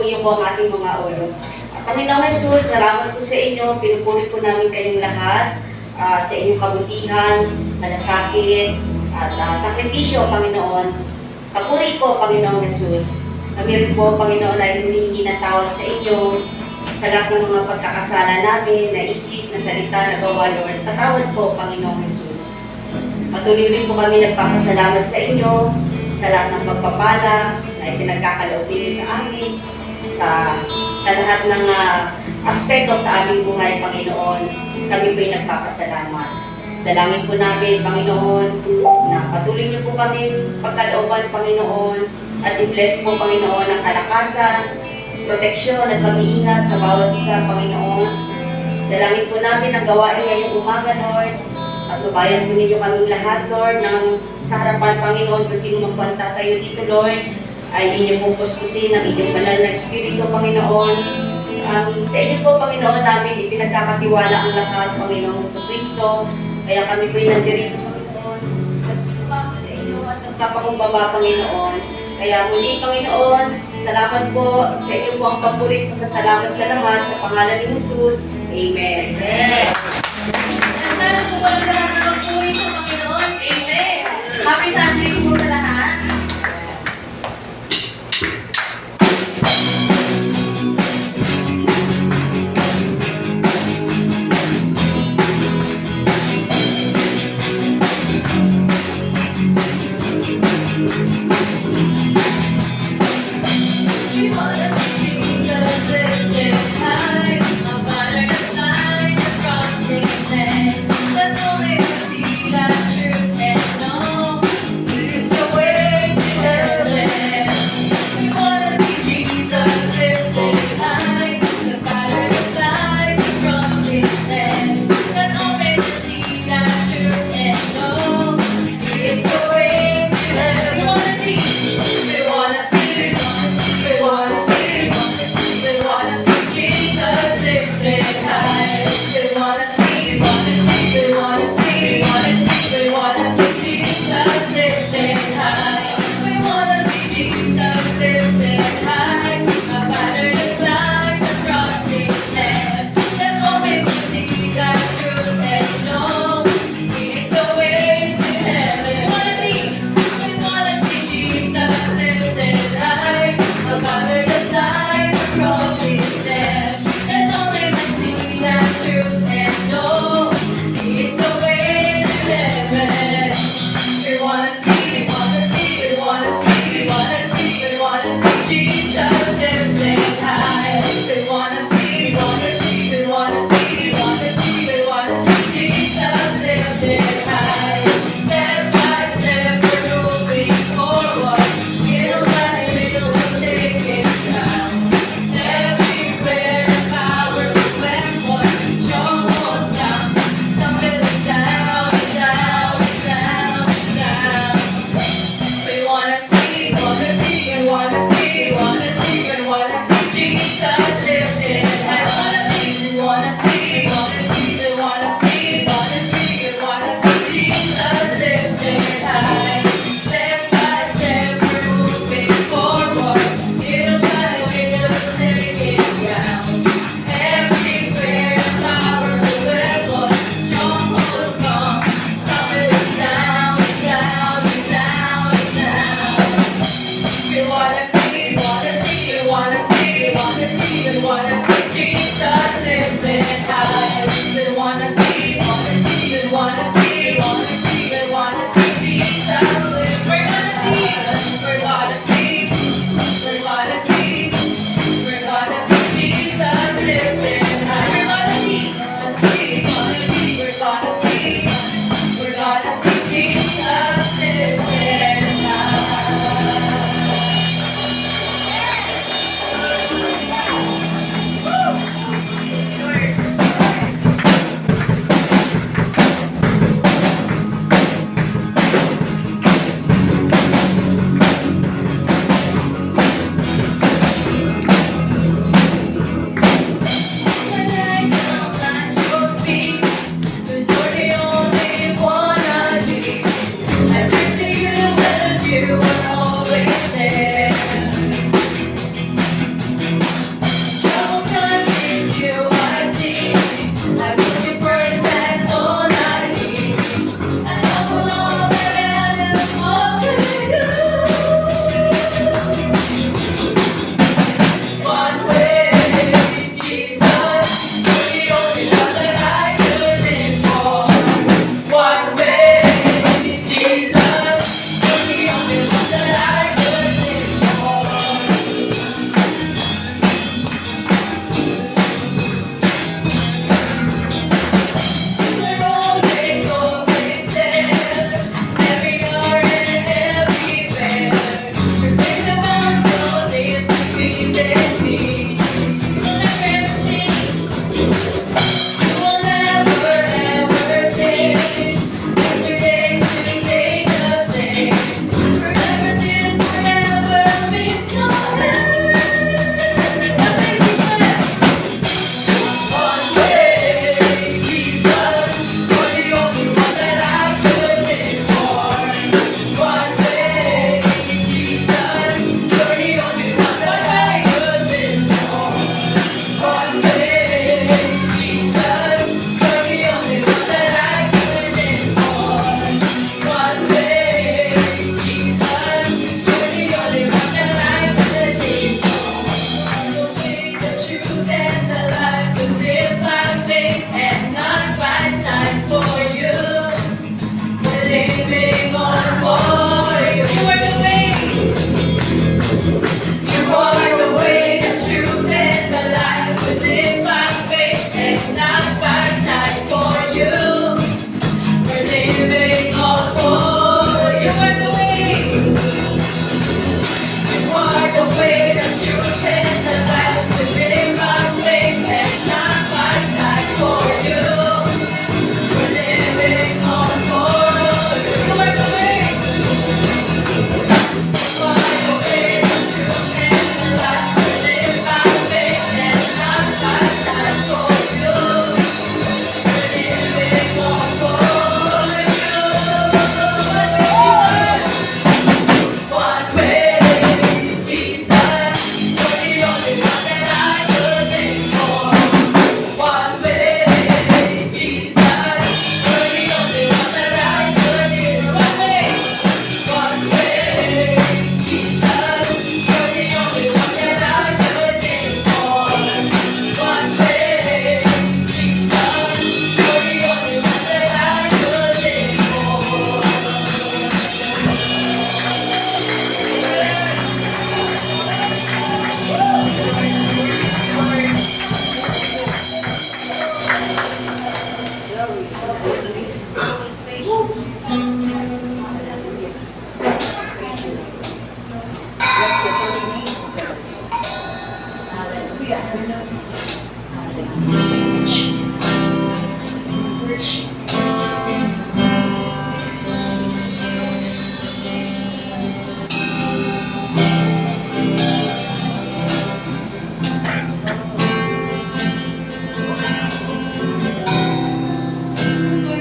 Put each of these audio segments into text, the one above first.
iyo po ang ating mga ulo. Panginoong Jesus, salamat po sa inyo. Pinupuri po namin kayong lahat sa inyong kabutihan, malasakit, at sakripisyo, Panginoon. Papuri po, Panginoong Jesus. Kami rin po, Panginoon, ay humihingi ng tawad sa inyo sa lahat ng mga pagkakasala namin, na isip, na salita, na gawa, Lord. Patawad po, Panginoong Jesus. Patuloy rin po kami nagpapasalamat sa inyo sa lahat ng pagpapala na ipinagkakaloob niyo sa amin, sa lahat ng aspekto sa aming buhay, Panginoon. Kami po'y nagpapasalamat. Dalangin po namin, Panginoon, na patuloy niyo po kami pagkalooban, Panginoon, at i-bless po, Panginoon, ang kalakasan, proteksyon at pag-iingat sa bawat isa, Panginoon. Dalangin po namin ang gawain ngayong umaga, Lord. At lubayan po ninyo kami lahat, Lord, ng sa harapan, Panginoon, kung sino man tatayo dito, Lord, ay inyong pong puspusin ang inyong banal na Espiritu, Panginoon. Sa inyo po, Panginoon, namin ipinagkakatiwala ang lahat, Panginoong Jesucristo. Kaya kami po'y nandirito, Panginoon. Nagsusuka po sa inyo at nagpapakumbaba, Panginoon. Kaya muli, Panginoon, salamat po sa inyo po ang paborit sa salamat sa lahat sa pangalan ni Jesus. Amen. Amen. Walang lahat na magpuri sa Panginoon. Amen. Happy Sunday po sa lahat. This is You are the way, the truth, and the light. Within my faith and not by night for you. We're living all for you. You are the way. You are the way, the truth, and the light. Within my faith and not by night for you. We're living all for you. You are the way. You are the way, the truth, and the light. Within my faith and not by night for you. We're living all for you. One way, Jesus, you're the only one that I could live for. One way, Jesus, you're the only one that I could hear. One way, Jesus, you're the only one that I could live for. One way, Jesus, you're the only one that I could live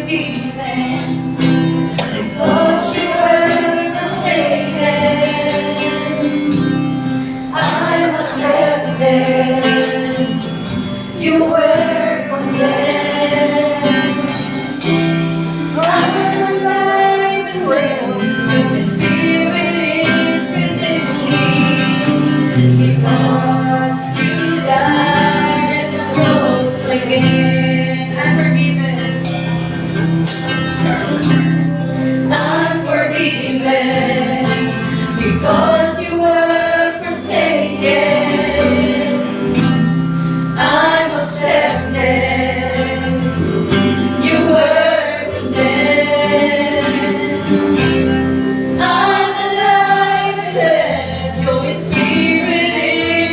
forgiven, because you were forsaken. I'm accepted. You were condemned. I'm alive and well, because the Spirit is within me. Because you died and rose again. I'm forgiven. I'm forgiven because you were forsaken. I'm accepted. You were condemned. I'm alive again. Your Spirit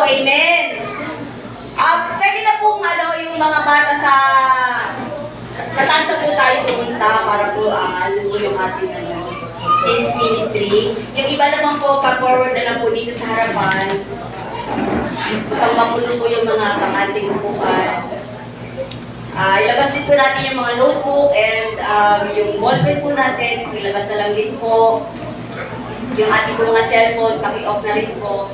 Amen. Pwede na pong yung mga bata sa taas na po tayo pumunta para po ano po yung ating kids ministry. Yung iba naman po, pa-forward na lang po dito sa harapan. Upang mapuno po yung mga kakanting upuan. Ilabas din po natin yung mga notebook and yung ballpen po natin. Ilabas na lang din po. Yung ating po mga cellphone, paki-off na rin po.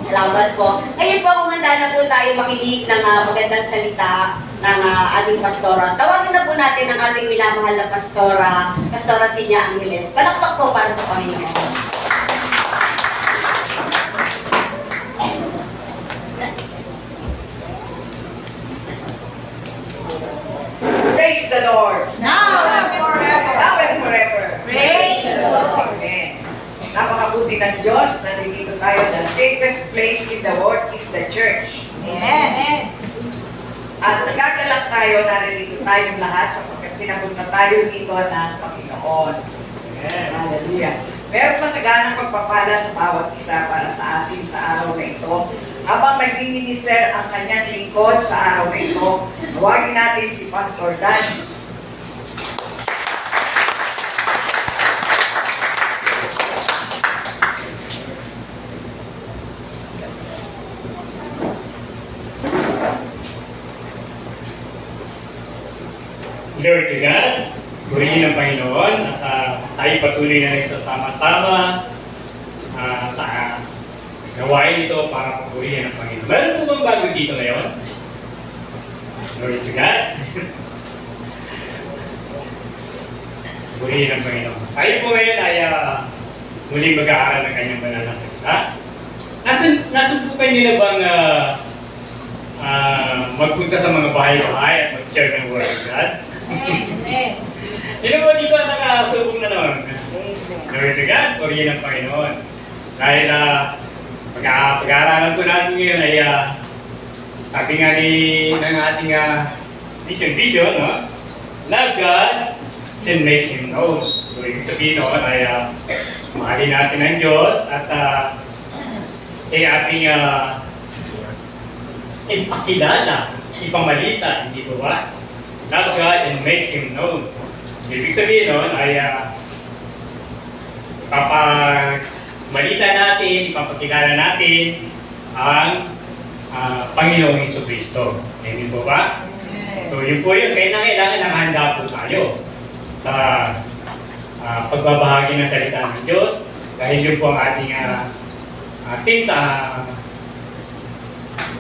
Salamat po. Ngayon po, kung handa na po tayo makinig ng magandang salita ng ating pastora. Tawagin na po natin ang ating minamahal na pastora, Pastora Sinya Angeles. Palakpak po para sa Panginoon. Praise the Lord. Now and forever. Now and forever. Praise the Lord. Amen. Napakabuti ng Diyos na nandito tayo. The safest place in the world is the church. Amen. At nagagalak tayo, naririto tayong lahat sapagkat pinapunta tayo dito ng Panginoon. Amen. Hallelujah. Meron masaganang pagpapala sa bawat isa para sa atin sa araw na ito. Habang nagmi-minister ang kanyang lingkod sa araw na ito, tawagin natin si Pastor Dan. Glory to God, purihin ng Panginoon at tayo patuloy na nagsasama-sama sa gawain ito para purihin ng Panginoon. Meron po bang bago dito ngayon? Glory to God. Purihin ng Panginoon. Tayo po ngayon ay muling mag-aaral ng kanyang banal na salita. Nasubukan niyo na bang magpunta sa mga bahay-bahay at mag-share ng Word of God? Amen. Sino ba dito ang nakasubong na naman? Glory to God, purihin ng Panginoon. Dahil pag-aaralan po natin ngayon ay sabi nga ng ating vision, no? Love God and make Him known. So, ibig sabihin noon ay mahalin natin ang Diyos at siya ating ipakilala, ipamalita, hindi ba ba? Love God and make Him known. Ibig sabihin noon ay ipapamalita natin, ipapakilala natin ang Panginoong Jesucristo. Amen po ba? So yun po yun, kaya kailangan ng handa po tayo sa pagbabahagi ng salita ng Diyos dahil yun po ang ating team sa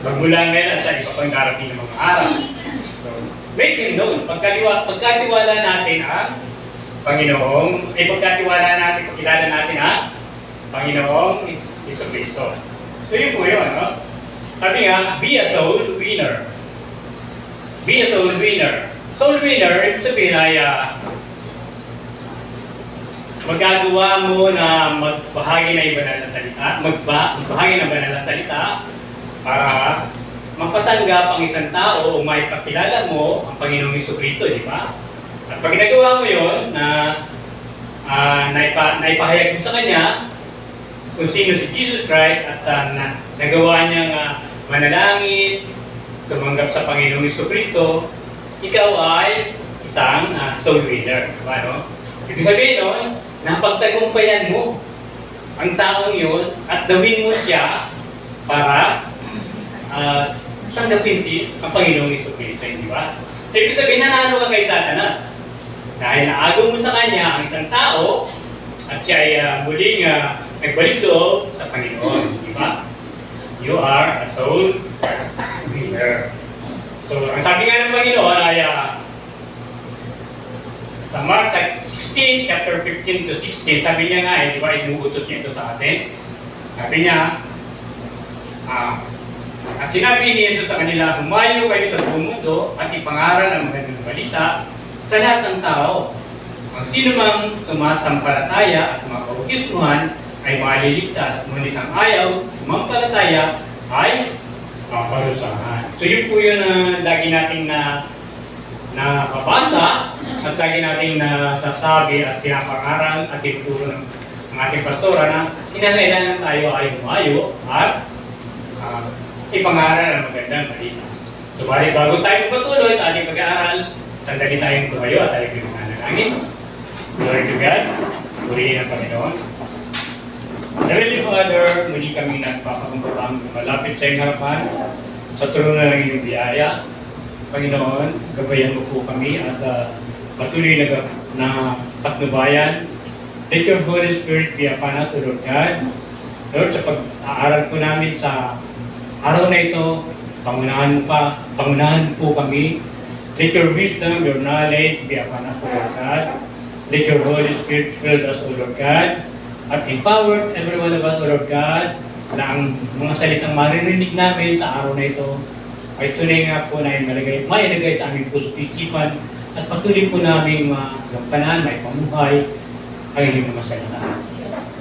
magmula ngayon at sa iba pang darating ng mga araw. So, make Him known. Pagkatiwala natin ang Panginoong, pagkatiwala natin, pagkilala natin ang Panginoong Jesucristo. So yun po yun, no? Sabi nga, be a soul winner. Be a soul winner. Soul winner, ibig sabihin ay magagawa mo na magbahagi ng banal na salita, magbahagi ng banal na salita para mapatanggap ang isang tao o maipakilala mo ang Panginoong Jesucristo, di ba? At pag ginagawa mo yun, naipahayag mo sa Kanya kung sino si Jesus Christ at nagawa niyang manalangin, tumanggap sa Panginoong Jesucristo, ikaw ay isang soul winner. Diba, no? Ibig sabihin nun, napagtagumpayan mo ang taong yun at gawin mo siya para tanggapin ang Panginoong Jesucristo. Di ba? So, ibig sabihin, nanalo ka kay Satanas. Dahil naagaw mo sa kanya ang isang tao at siya ay muling nagbalik loob sa Panginoon. Di ba? You are a soul winner. So, ang sabi nga ng Panginoon ay sa Mark 16, chapter 15 to 16, sabi niya nga, di ba, inuutos niya ito sa atin. Sabi niya, at sinabi ni Jesus sa kanila, humayo kayo sa buong mundo at ipangaral ang magandang balita sa lahat ng tao. Ang sino mang sumasampalataya at mapautismuhan ay maliligtas, ngunit ang ayaw, sumampalataya ay parusahan. So yun po yun lagi nating nababasa at lagi nating nasasabi at pinapangaral at tinuturo ng ating pastora na kinakailangan tayo ay humayo at ipangaral ang magandang balita. So, bali, bago tayo patuloy sa ating pag-aaral, sandali tayong tumayo at tayo pinanalangin. Glory to God. Purihin ang Panginoon. Heavenly Father, muli kami nagpapakumbabang malapit sa iyong harapan sa tulungan ng iyong biyaya. Panginoon, gabayan mo po kami at patuloy na patnubayan. Let your Holy Spirit be upon us, O Lord God. Lord, sa pag-aaral po namin sa araw na ito, pangunahan po kami. Let your wisdom, your knowledge be upon us, O Lord God. Let your Holy Spirit fill us, O Lord God. At empower every one of us, O Lord God, na ang mga salitang maririnig namin sa araw na ito ay tunay nga po na mailagay sa aming puso't isipan at patuloy po namin magampanan, may pamuhay ang inyong mga salita.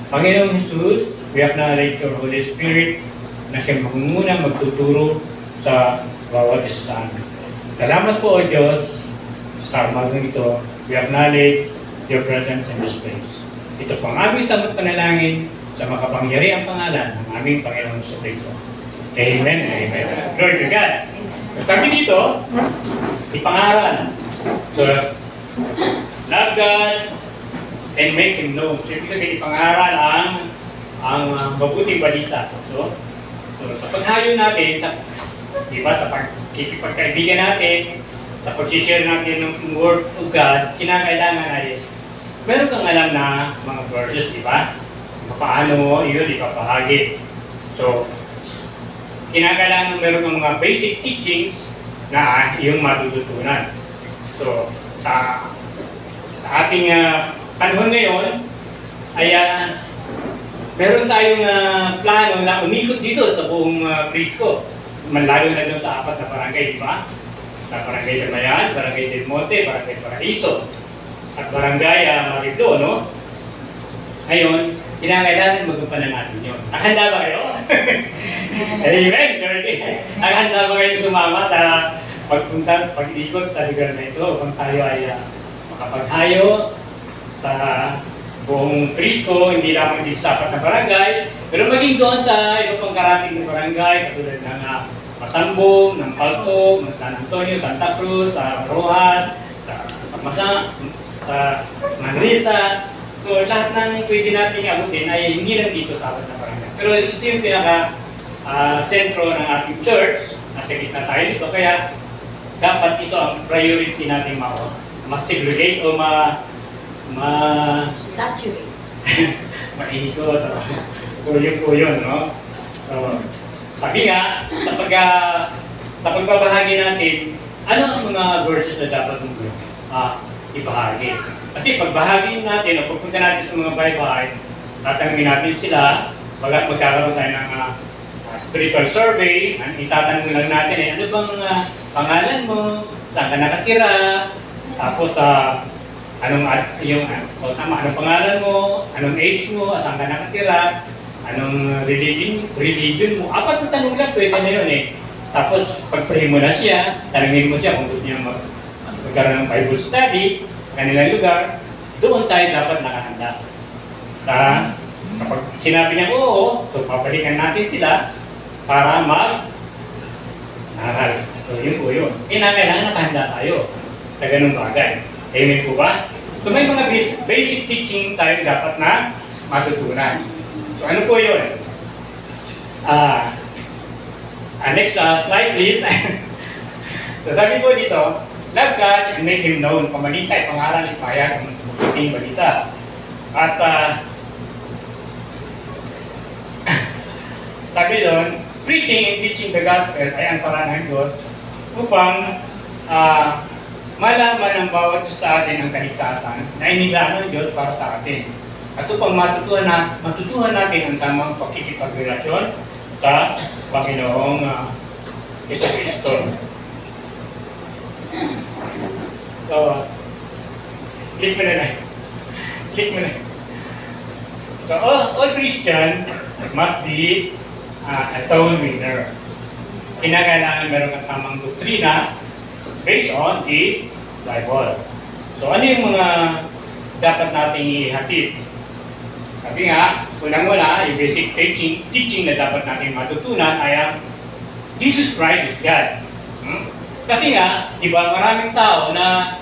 Panginoong Jesus, we acknowledge your Holy Spirit na siyang magmumuna, magtuturo sa bawat isa sa amin. Salamat po, O Diyos, sa umagang ito. We acknowledge your presence in this place. Ito po ang aming samot panalangin sa makapangyarihang pangalan ng aming Panginoong Jesucristo. Amen. Amen. Glory to God. Sabi dito, ipangaral. So, love God and make Him known. So, ibig sabihin, ipangaral ang mabuting balita. So sa paghayo natin, sa pagkikipagkaibigan natin, sa pag-share natin ng Word of God, kinakailangan ay meron kang alam na mga verses, di ba? Paano mo yun ipapahagi. So, kinakailangan meron kang mga basic teachings na iyong matututunan. So, sa ating panahon ngayon, ay meron tayong plano na umikot dito sa buong Prisco. Lalo na doon sa 4 na barangay, di ba? Sa Barangay Damayan, Barangay Del Monte, Barangay Paraiso, at Barangay Mariblo, no? Ngayon, kinakailangan magampanan natin yun. Nakahanda ba kayo? Amen! Nakahanda ba kayo sumama sa pagpunta, pag-ikot sa lugar na ito kung tayo ay makapaghayo sa buong Prisco, hindi lamang dito sa 4 na barangay, pero maging doon sa iba pang karating na barangay, katulad ng Masambong, ng Paltog, ng San Antonio, Santa Cruz, sa Rojas, sa Masa, sa Manresa. So lahat ng pwede natin abutin ay hindi lang dito sa 4 na barangay. Pero ito yung pinaka-sentro ng ating church, nasa gitna tayo dito, kaya dapat ito ang priority natin ma-segregate o Saturate. maikot. So yun po yun, no? So, sabi nga, sa pagbabahagi natin, ano ang mga verses na dapat mong ibahagi? Kasi pagbahagi natin o pagpunta natin sa mga bahay-bahay, tatanungin natin sila, magkakaroon tayo ng spiritual survey, itatanong lang natin, ano bang pangalan mo, saan ka nakatira, tapos anong pangalan mo, anong age mo, saan ka nakatira, anong religion mo. 4 na tanong lang, pwede na yun eh. Tapos, pag-pray mo na siya, tanungin mo siya kung gusto niya magkaroon ng Bible study, kanilang lugar, doon tayo dapat nakahanda. Kapag sinabi niya, oo, so papalikan natin sila para mag-aral. So, yun po yun. Kailangan nakahanda tayo sa ganung bagay. Amen po ba? So, may mga basic teaching tayo dapat na matutunan. So, ano po yun? Next slide, please. So, sabi po dito, love God and make Him known. Pamalita, pangaral, ipahayag ang mabuting balita. At sabi doon, preaching and teaching the gospel ay ang paraan ng Diyos upang malaman ng bawat isa sa atin ang kaligtasan na inilano ng Diyos para sa atin. At upang matutuhan natin ang tamang pakikipagrelasyon sa Panginoong Jesucristo. So, click mo na. So, all Christian must be a soul winner. Kinakailangan meron kang tamang doktrina based on the Bible. So, ano yung mga dapat nating ihatid? Sabi nga, unang-una, yung basic teaching na dapat natin matutunan ay ang Jesus Christ is God. Kasi nga, di ba, maraming tao na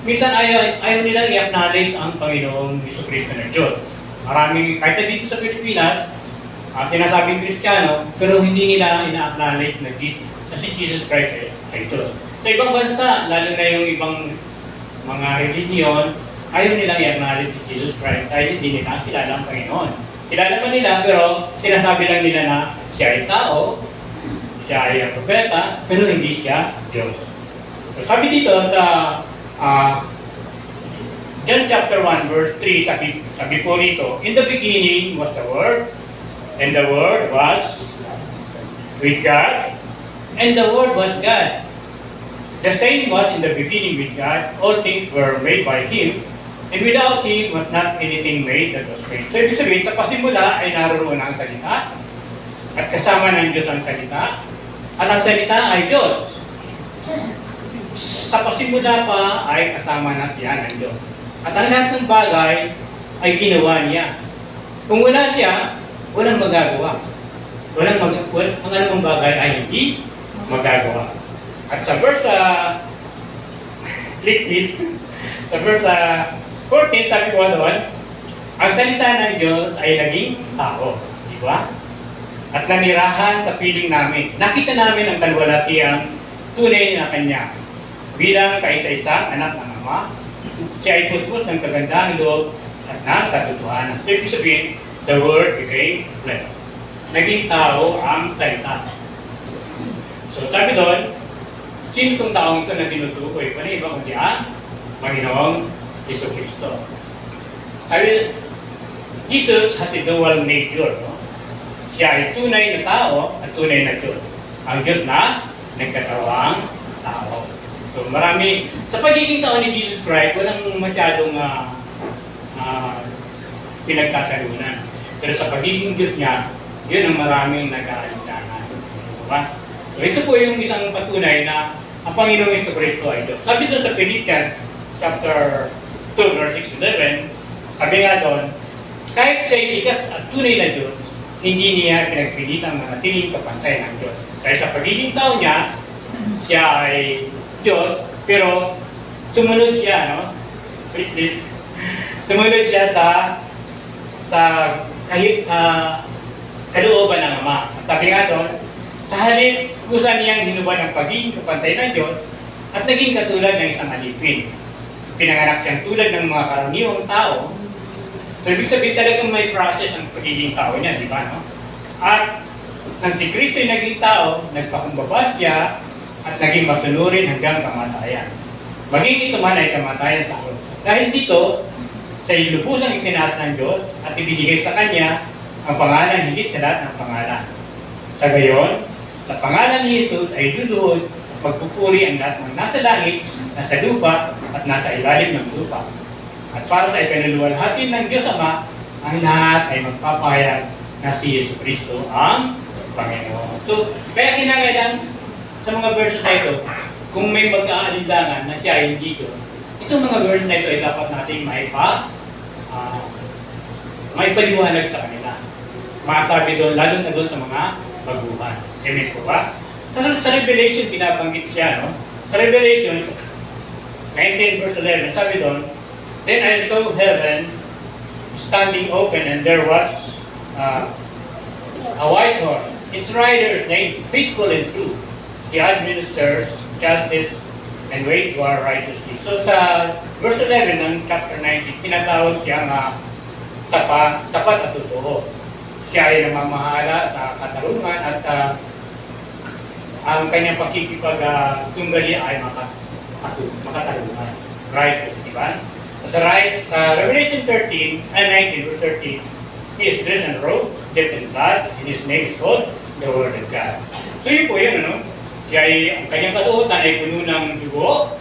minsan ayaw nilang i-acknowledge ang Panginoong Hesus Kristo na Diyos. Maraming, kahit na dito sa Pilipinas, sinasabing Kristiyano, pero hindi nila ina-acknowledge na si Jesus Christ ay Diyos. Sa ibang bansa, lalo na yung ibang mga religion, ayaw nilang i-acknowledge si Jesus Christ dahil hindi nila kilala ang Panginoon. Kilala man nila, pero sinasabi lang nila na siya ay tao, siya ay propeta, pero hindi siya Diyos. So, sabi dito sa John chapter 1 verse 3, sabi po rito, in the beginning was the Word, and the Word was with God, and the Word was God. The same was in the beginning with God. All things were made by Him, and without Him was not anything made that was made. So, ibig sabihin, sa pasimula ay naroon ang salita, at kasama ng Diyos ang salita, at ang salita ay Diyos. Sa pasimula pa ay kasama na siya ng Diyos. At ang lahat ng bagay ay ginawa niya. Kung wala siya, walang magagawa. Ang anumang bagay ay hindi magagawa. At sa verse, click this, sa verse 14, sabi ko doon, ang salita ng Diyos ay naging tao. Di ba? At nanirahan sa piling namin. Nakita namin ang kalwalatiang tunay na Kanya. Bilang kaisa-isang anak ng Ama, siya ay puspos ng kagandahang loob at ng katotohanan. So, ibig sabihin, the Word became flesh. Naging tao ang salita. So, sabi doon, sino itong taong ito na tinutukoy? Ano iba kundi ang Panginoong Jesucristo. Sabi, Jesus has a dual nature. No? Siya ay tunay na tao at tunay na Diyos. Ang Diyos na nagkatawang tao. So marami, sa pagiging tao ni Jesus Christ, walang masyadong pinagkasalunan. Pero sa pagiging Diyos niya, yun ang maraming nag-aalinlangan. Diba? So ito po yung isang patunay na ang Panginoong Jesucristo ay Diyos. Sabi doon sa Philippians chapter 2 verse 6-11, sabi nga doon, kahit siya ilikas at tunay na Diyos, hindi niya pinagpilitang manatiling kapantay ng Diyos. Dahil sa pagiging tao niya, siya ay Diyos, pero sumunod siya, no? Please. Sumunod siya sa kalooban ng Ama. At sabi nga doon, sa halip, kusa niyang hinuban ang pagiging kapantay ng Diyos at naging katulad ng isang alipin. Pinanganak siyang tulad ng mga karaniwang tao. So, ibig sabihin talagang may process ang pagiging tao niya, di ba, no? At nang si Kristo ay naging tao, nagpakumbaba siya at naging masunurin hanggang kamatayan. Maging ito man ay kamatayan sa krus. Dahil dito, sa lubusang itinaas ng Diyos at ibinigay sa Kanya ang pangalan higit sa lahat ng pangalan. Sa gayon, sa pangalan ni Jesus ay luluhod at magpupuri ang lahat ng nasa langit, nasa lupa, at nasa ilalim ng lupa. At para sa ikaluluwalhati ng Diyos Ama, ang lahat ay magpapahayag na si Jesucristo ang Panginoon. So, kaya kinakailangan sa mga verse na ito, kung may magkaalinlangan na siya ay hindi Diyos, itong mga verse na ito ay dapat natin maipaliwanag sa kanila. Masabi doon, lalo na doon sa mga baguhan. Amen po ba? Sa Revelation, pinabanggit siya, no? Sa Revelation 19 verse 11, sabi doon, then I saw heaven standing open, and there was a white horse. Its rider is named Faithful and True. He administers justice and wage war righteously. So sa verse 11 ng chapter 19, tinatawag siya nga tapat at totoo. Siya ay namamahala sa katarungan at ang kanyang pakikipagtunggali ay makatarungan. Righteous, di ba? Sa Revelation 19 verse 13, he is dressed in robe, dipped in blood, and his name is called the Word of God. So yun po yun, ano? Siya ay, ang kanyang kasuotan ay puno ng dugo,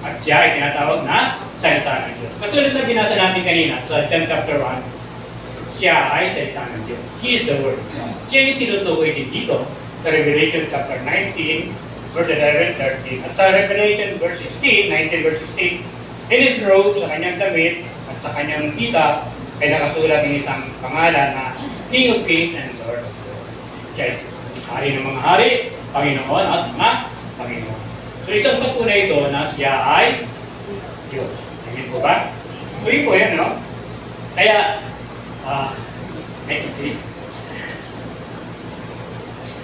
at siya ay tinatawag na salita ng Diyos. Katulad na binasa natin kanina sa John chapter 1, siya ay salita ng Diyos. He is the Word. Siya yung tinutukoy din dito sa Revelation chapter 19, verse 11, 13. At sa Revelation verse 16, 19 verse 16, in his robe, sa kanyang damit, at sa kanyang kita, ay nakasulat ng isang pangalan na King of Kings and Lord of Lords. Siya ay hari ng mga hari, Panginoon at mga Panginoon. So isang patunay ito na siya ay Diyos. Amen po ba? Tuloy po yan, no? Kaya, next please.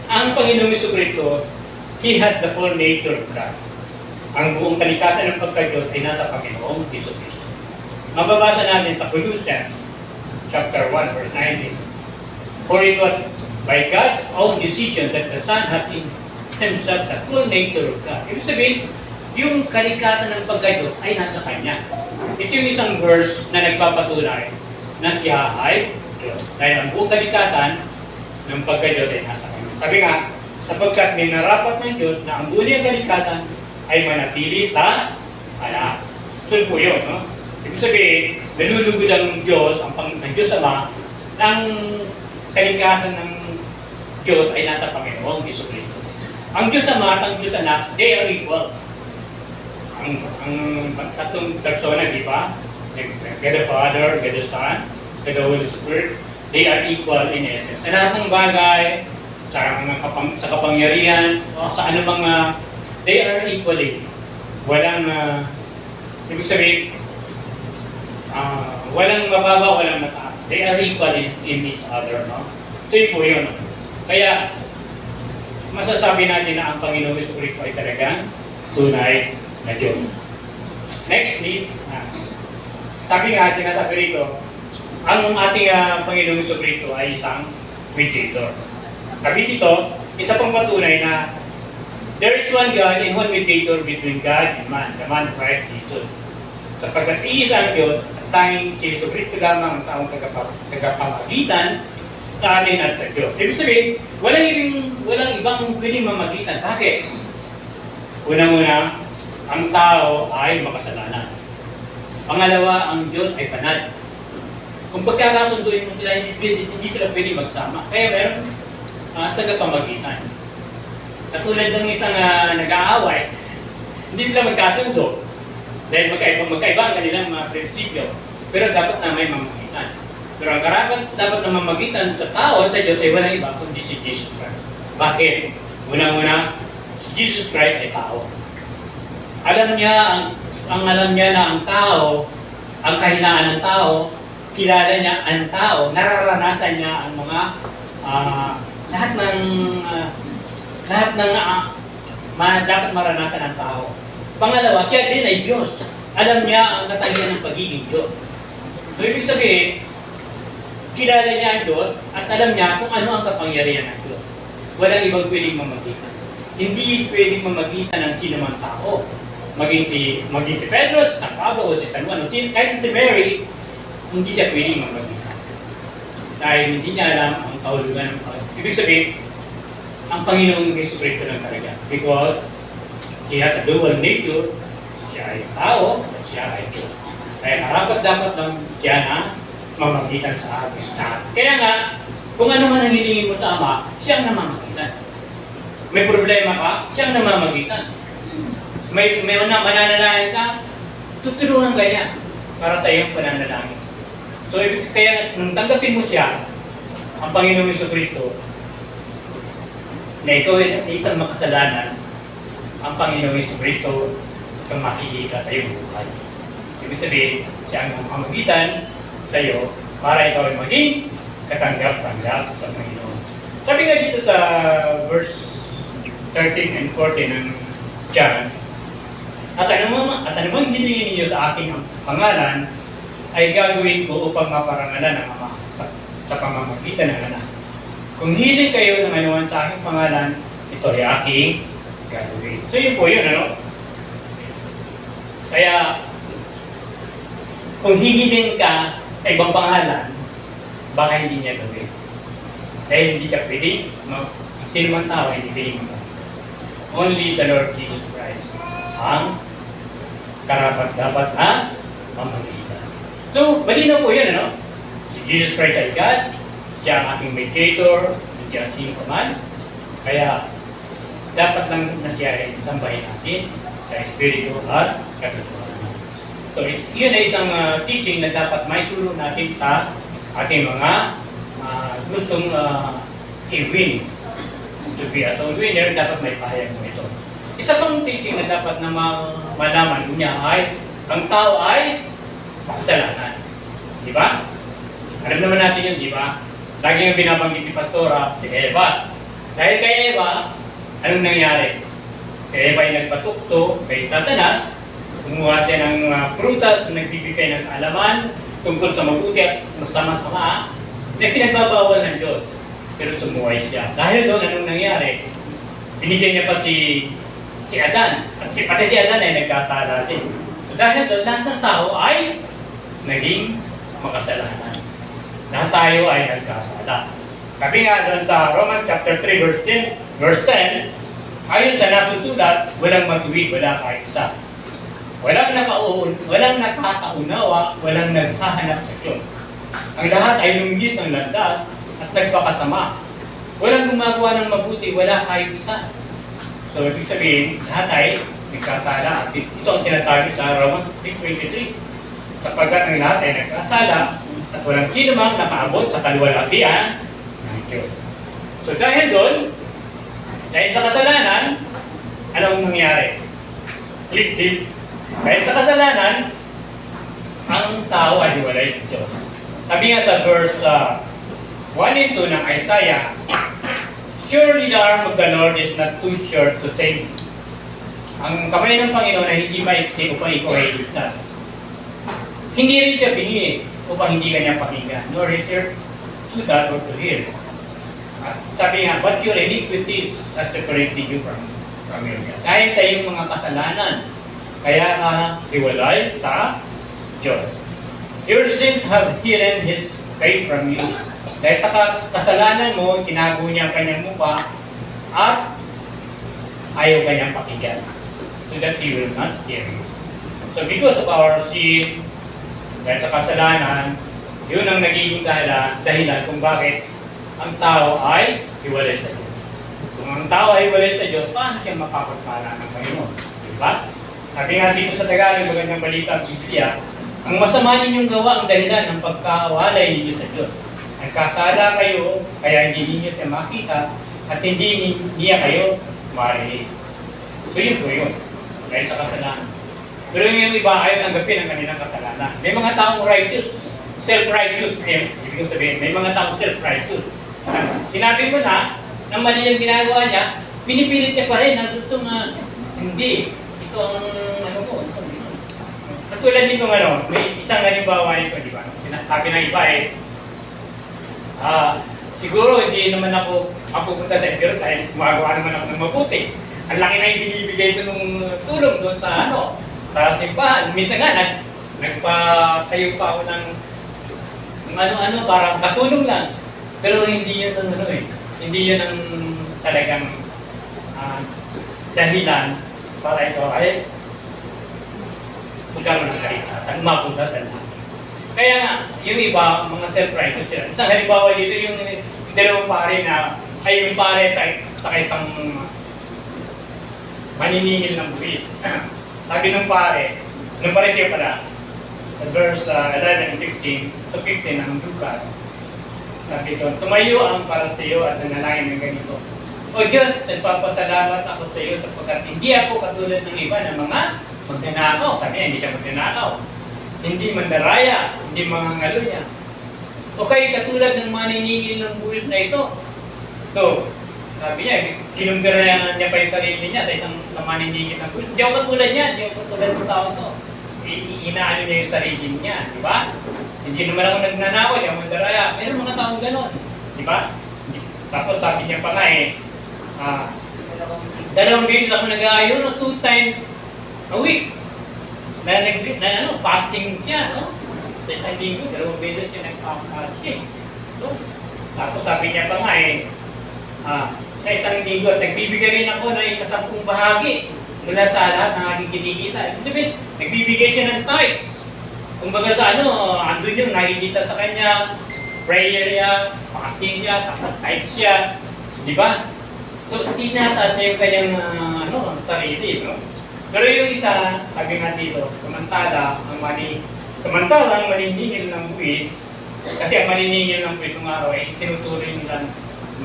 Ang Panginoong Jesucristo, He has the full nature of God. Ang buong kalikasan ng pagka-Diyos ay nasa Panginoong Jesucristo. Mababasa natin sa Colossians chapter 1, verse 19. For it was by God's own decision that the Son has in Himself the full nature of God. Ibig sabihin, yung kalikasan ng pagka-Diyos ay nasa Kanya. Ito yung isang verse na nagpapatunay na siya ay Diyos. Dahil ang buong kalikasan ng pagka-Diyos ay nasa Kanya. Sabi nga, sapagkat may narapat ng Diyos na ang buong kalikasan ay manatili sa Anak. So po yun, no? Ibig sabihin, nalulugod ang Diyos, ang Diyos Ama, ng kalikasan ng Diyos ay nasa Panginoong Jesucristo. Ang Diyos Ama at ang Diyos Anak, they are equal. Ang tatlong persona, di ba? God the Father, God the Son, God the Holy Spirit, they are equal in essence. Sa lahat ng bagay, sa kapangyarihan, sa anumang they are equally. Walang, ibig sabihin, walang mababa, walang mataas. They are equal in each other, no? So yun po yun. Kaya, masasabi natin na ang Panginoong Jesucristo ay talagang tunay na Diyos. Next, please. Sabi nga, sinasabi rito, ang ating Panginoong Jesucristo ay isang mediator. Sabi dito, isa pang patunay na there is one God and one mediator between God and man, the man Christ Jesus. Sapagkat iisa ang Diyos at tanging si Jesucristo lamang ang taong tagapamagitan sa atin at sa Diyos. Ibig sabihin, walang ibang pwedeng mamagitan. Bakit? Una-una, ang tao ay makasalanan. Pangalawa, ang Diyos ay banal. Kung pagkakasunduin mo sila, hindi sila pwede magsama. Kaya meron tagapamagitan. Katulad ng isang nag-aaway, hindi sila magkasundo. Dahil magkaiba ang kanilang mga prinsipyo. Pero dapat na may mamagitan. Pero ang karapat dapat na mamagitan sa tao at sa Diyos ay walang iba kundi si Jesus Christ. Bakit? Unang-una, si Jesus Christ ay tao. Alam niya na ang tao, ang kahinaan ng tao, kilala niya ang tao, nararanasan niya ang mga lahat ng dapat maranasan ng tao. Pangalawa, siya din ay Diyos. Alam niya ang katangian ng pagiging Diyos. So, ibig sabihin, kilala niya ang Diyos at alam niya kung ano ang kapangyarihan ng Diyos. Walang ibang pwedeng mamagitan. Hindi pwedeng mamagitan ng sino man tao. Maging si Pedro, si San Pablo, o si San Juan, o kahit si Mary, hindi siya pwedeng mamagitan. Dahil hindi niya alam ang kahulugan ng Panginoon. Ibig sabihin, ang Panginoong Jesucristo lang talaga. Because He has a dual nature. Siya ay tao at siya ay Diyos. Kaya dapat lang siya na mamagitan sa atin. Kaya nga, kung ano man ang hilingin mo sa Ama, siya ang namamagitan. May problema ka, siya ang namamagitan. May mananalangin ka, tutulungan ka niya para sa iyong pananalangin. So, kaya nung tanggapin mo siya, ang Panginoong Jesucristo, na ikaw ay isang makasalanan, ang Panginoong Jesucristo ang makikita sa iyong buhay. Ibig sabihin, siya ang mamagitan sa iyo para ikaw ay maging katanggap-tanggap sa Panginoon. Sabi nga dito sa verse 13 and 14 ng John, at anumang hiningin niyo sa aking pangalan, ay gagawin ko upang maparangalan ang Ama sa pamamagitan ng Anak. Kung hiling kayo ng anuman sa aking pangalan, ito ay aking gagawin. So yun po yun, ano? Kaya, kung hihiling ka sa ibang pangalan, baka hindi niya gawin. Dahil hindi siya pwede, sino man tao, hindi pwede mo. Only the Lord Jesus Christ ang karapat-dapat na pamagitan. So, malinaw po yun, ano? Si Jesus Christ ay God, siya ang ating mediator, hindi ang sino ka man. Kaya, dapat lang na siya ay sambahin natin sa Espiritu at katotohanan. So, yun ay isang teaching na dapat may tulong natin sa ating mga gustong i-win. To be a soul winner, dapat may pahayag mo ito. Isa pang teaching na dapat na malaman niya ay ang tao ay makasalanan. Di ba? Alam naman natin yun, di ba? Lagi yung binabanggit ni Pastora, si Eva. Dahil kay Eva, anong nangyari? Si Eva ay nagpatukso kay Satanas, kumuha siya ng prutas, nagbibigay ng alaman tungkol sa mabuti at masama-sama na pinagbabawal ng Diyos. Pero sumuway siya. Dahil doon, anong nangyari? Binigyan niya pa si Adan. At pati si Adan ay nagkasala din. So dahil doon, lahat ng tao ay naging makasalanan. Lahat tayo ay nagkasala. Sabi nga doon sa Romans chapter 3 verse 10, ayon sa nasusulat, walang matuwid, wala kahit isa. Walang nakakaunawa, walang naghahanap sa Diyos. Ang lahat ay lumigis ng landas at nagpakasama. Walang gumagawa ng mabuti, wala kahit isa. So, ibig sabihin, lahat ay nagkasala. At ito ang sinasabi sa Romans 3:23. Sapagkat ang lahat ay nagkasala at walang sino mang nakaabot sa kaluwalhatian ng Diyos. So, dahil doon, dahil sa kasalanan, anong nangyari? Click this. Dahil sa kasalanan, ang tao ay hiwalay sa Diyos. Sabi nga sa verse 1 and 2 ng Isaiah, surely the arm of the Lord is not too short to save you. Ang kamay ng Panginoon ay hindi maiksi upang ikaw ay ligtas. Hindi rin siya bingi upang hindi ka niya pakinggan, nor is there to that or to hear. At sabi nga, but your iniquities has separated you from your God. Dahil sa iyong mga kasalanan, kaya ka hiwalay sa Diyos. Your sins have hidden His face from you. Dahil sa kasalanan mo, tinago niya ang kanyang mukha at ayaw kanyang pakinggan so that He will not hear you. So because of our sin, dahil sa kasalanan, yun ang nagiging dahilan kung bakit ang tao ay hiwalay sa Diyos. Kung ang tao ay hiwalay sa Diyos, paano siya mapapagpala ng Panginoon? Diba? Sabi nga dito sa Tagalog, magandang balita ang Biblia, ang masama ninyong gawa ang dahilan ng pagkawalay ninyo sa Diyos. Nagkasala kayo, kaya hindi ninyo siya makita at hindi niya kayo marinig. So yun po yun, dahil sa kasalanan. Pero yung iba ayaw tanggapin ang kanilang kasalanan. May mga taong righteous, self-righteous, ibig sabihin, may mga taong self-righteous. Sinabi ko na, nang mali yung ginagawa niya, pinipilit niya pa rin na gustong hindi. Ito ang katulad nito may isang halimbawa nito, di ba? Sabi ng iba siguro hindi naman ako mapupunta sa impyerno dahil gumagawa naman ako ng mabuti. Ang laki na yung binibigay ito ng tulong doon sa sa simbahan. Minsan nga, nagpatayo pa ako ng parang katulong lang. Pero hindi yun hindi yun ang talagang dahilan para ito ay magkaroon ng kaligtasan, mapunta sa lahat. Kaya nga, yung iba, mga self-righteous sila. Isang halimbawa dito, yung dalawang pare ay yung pare sa isang maniningil ng buwis. Sabi ng pare, nung pare siya pala, sa verse 11 and 15 to 15 ng Lucas, sabi ko, tumayo ang para sa iyo at nanalangin ng ganito. O Diyos, nagpapasalamat ako sa iyo sapagkat hindi ako katulad ng iba ng mga magnanakaw. Sabi niya, hindi siya magnanakaw. Hindi mandaraya, hindi mangangaluya. O kayo katulad ng maniningil ng buwis na ito. So, sabi niya, kinumpirayan niya pa yung sarili niya sa isang maniningil ng buwis. Hindi ako katulad niya, hindi ako katulad ng tao to. Inaano niya yung sarili niya, di ba? Hindi naman ako nagnanakaw, hindi ako mandaraya. Pero mga taong ganon, di ba? Tapos sabi niya pa nga dalawang beses ako nag-aayon, 2 times a week. Fasting siya, no? Sa isang linggo, 2 beses siya nag-fasting. So, tapos sabi niya pa nga sa isang linggo, nagbibigay rin ako ng 10 bahagi mula sa lahat ng aking kinikita. Ibig sabihin, nagbibigay siya ng tithes. Kumbaga sa andun yung nakikita sa kanya, prayer niya, fasting niya, tapos tithes siya. Di ba? So, sinataas niya yung kanyang sarili, no? Pero yung isa, sabi nga dito, samantala ang maniningil ng buwis, kasi ang maniningil ng buwis ng araw ay tinutuloy nilang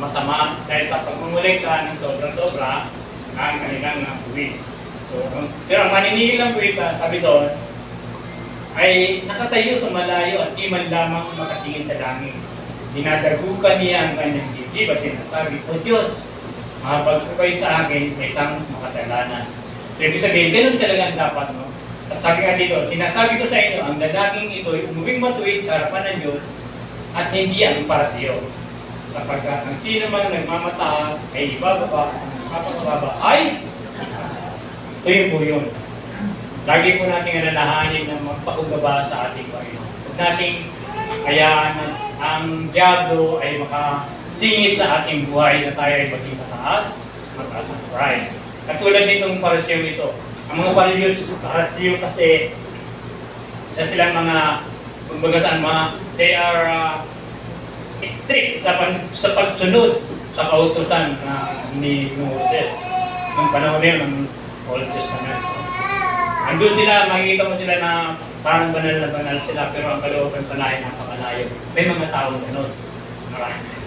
masama dahil sa pagmumulekta ng sobra-sobra ang kanilang buwis. So, pero ang maniningil ng buwis, sabi doon, ay nakatayo sa malayo at di man lamang makatingin sa langit. Dinadagukan niya ang kanyang dibdib at sinasabi, O Diyos, mahapag ko kayo sa akin, may isang makasalanan. So, ibig sabihin, ganun talaga ang dapat, no? At sabi nga dito, sinasabi ko sa inyo, ang lalaking ito ay umuwing matuwid sa harapan ng Diyos at hindi ang para sa iyo. Sapagkat ang sino man nagmamataas ay ibababa, ang napakababa ay ito yun po yun. Lagi po natin alalahanin na magpakumbaba sa ating Panginoon. Huwag nating hayaan na ang diablo ay makasingit sa ating buhay na tayo ay maging mataas ang pride. Katulad nitong parisyon ito. Ang mga parisyon kasi sa silang mga, kumbaga saan mga, they are strict sa pagsunod sa kautusan ni Moses. Nung panahon na yun, ng Old Testament. Andun sila, makikita mo sila na parang banal na banal sila, pero ang kalooban pala ay napakalayo. May mga taong gano'n.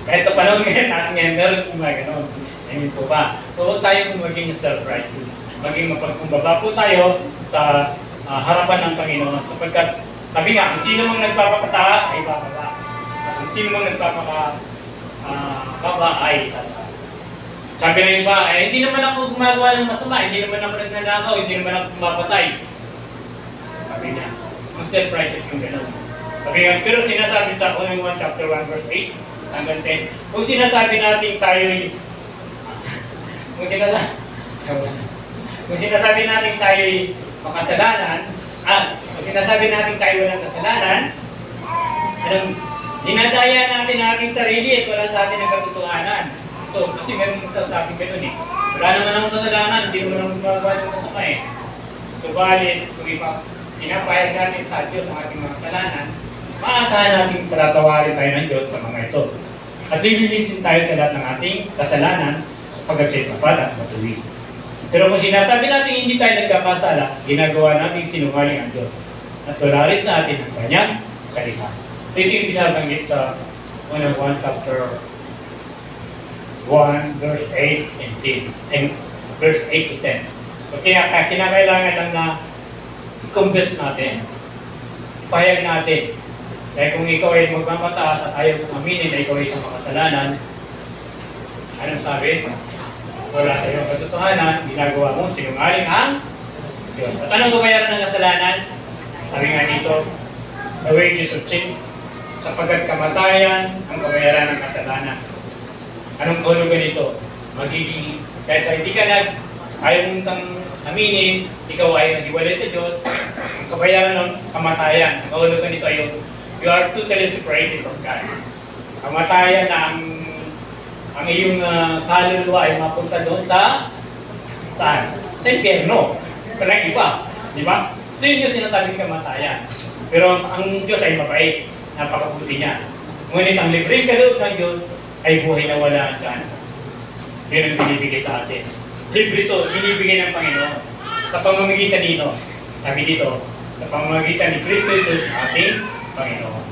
Kahit sa panahon ngayon, natin ngayon, meron po mga gano'n. Amin po ba? So, huwag tayong maging self-righteous. Maging mapagkumbaba po tayo sa harapan ng Panginoon. Sapagkat, sabi nga, kung sino mang nagpapakataas ay bababa. At kung sino mang nagpapakababa ay tataas. Sabi na iba, hindi naman ako gumagawa ng masama, hindi naman ako nagnanakaw, hindi naman ako pumapatay. Sabi niya, ang self-righteous yung gano'n. Sabi nga, pero sinasabi sa unang 1 chapter 1 verse 8 hanggang 10, kung sinasabi natin tayo'y makasalanan, kung sinasabi natin tayo walang kasalanan, dinadaya natin ating sarili at wala sa atin ang katotohanan. So, kasi meron magsasabing gano'n eh. Wala naman akong kasalanan, hindi naman akong gumagawa ng masama eh. Subalit, kung pinapayag natin sa Diyos ang ating mga kasalanan, maasahan natin palatawarin tayo ng Diyos sa mga ito. At lilinisin tayo sa lahat ng ating kasalanan sapagkat siya'y tapat at matuwid. Pero kung sinasabi natin hindi tayo nagkakasala, ginagawa natin sinungaling ang Diyos. At wala rin sa atin ang kanyang salita. So, ito yung binabanggit sa 1 chapter 1, verse 8 and 10. And verse 8 to 10. So, kinakailangan lang na i-converse natin. Ipahayag natin. Kaya kung ikaw ay magmamataas at ayaw kong aminin na ikaw ay isang makasalanan, anong sabi? Wala sa iyong katotohanan, ginagawa mo, sinungaling ang Diyos. At anong kabayaran ng kasalanan? Sabi nga dito, the wages of sin, sapagkat kamatayan ang kabayaran ng kasalanan. Anong kahulugan nito? Magiging, kahit sa hindi ka ayaw mong aminin, ikaw ay naghiwalay sa Diyos, ang kabayaran ng kamatayan. Ang kahulugan nito ay you are totally separated from God. Kamatayan na ang iyong kaluluwa ay mapunta doon sa saan? Sa impyerno. Parang iba. Di ba? So yun yung sinasabing kamatayan. Pero ang Diyos ay mabait. Napakabuti niya. Ngunit ang libreng kaloob ng Diyos ay buhay na wala hanggan. Yun ang binibigay sa atin. Libre ito, binibigay ng Panginoon. Sa pamamagitan dito, sabi dito, sa pamamagitan ni Kristo Jesus, ating Panginoon.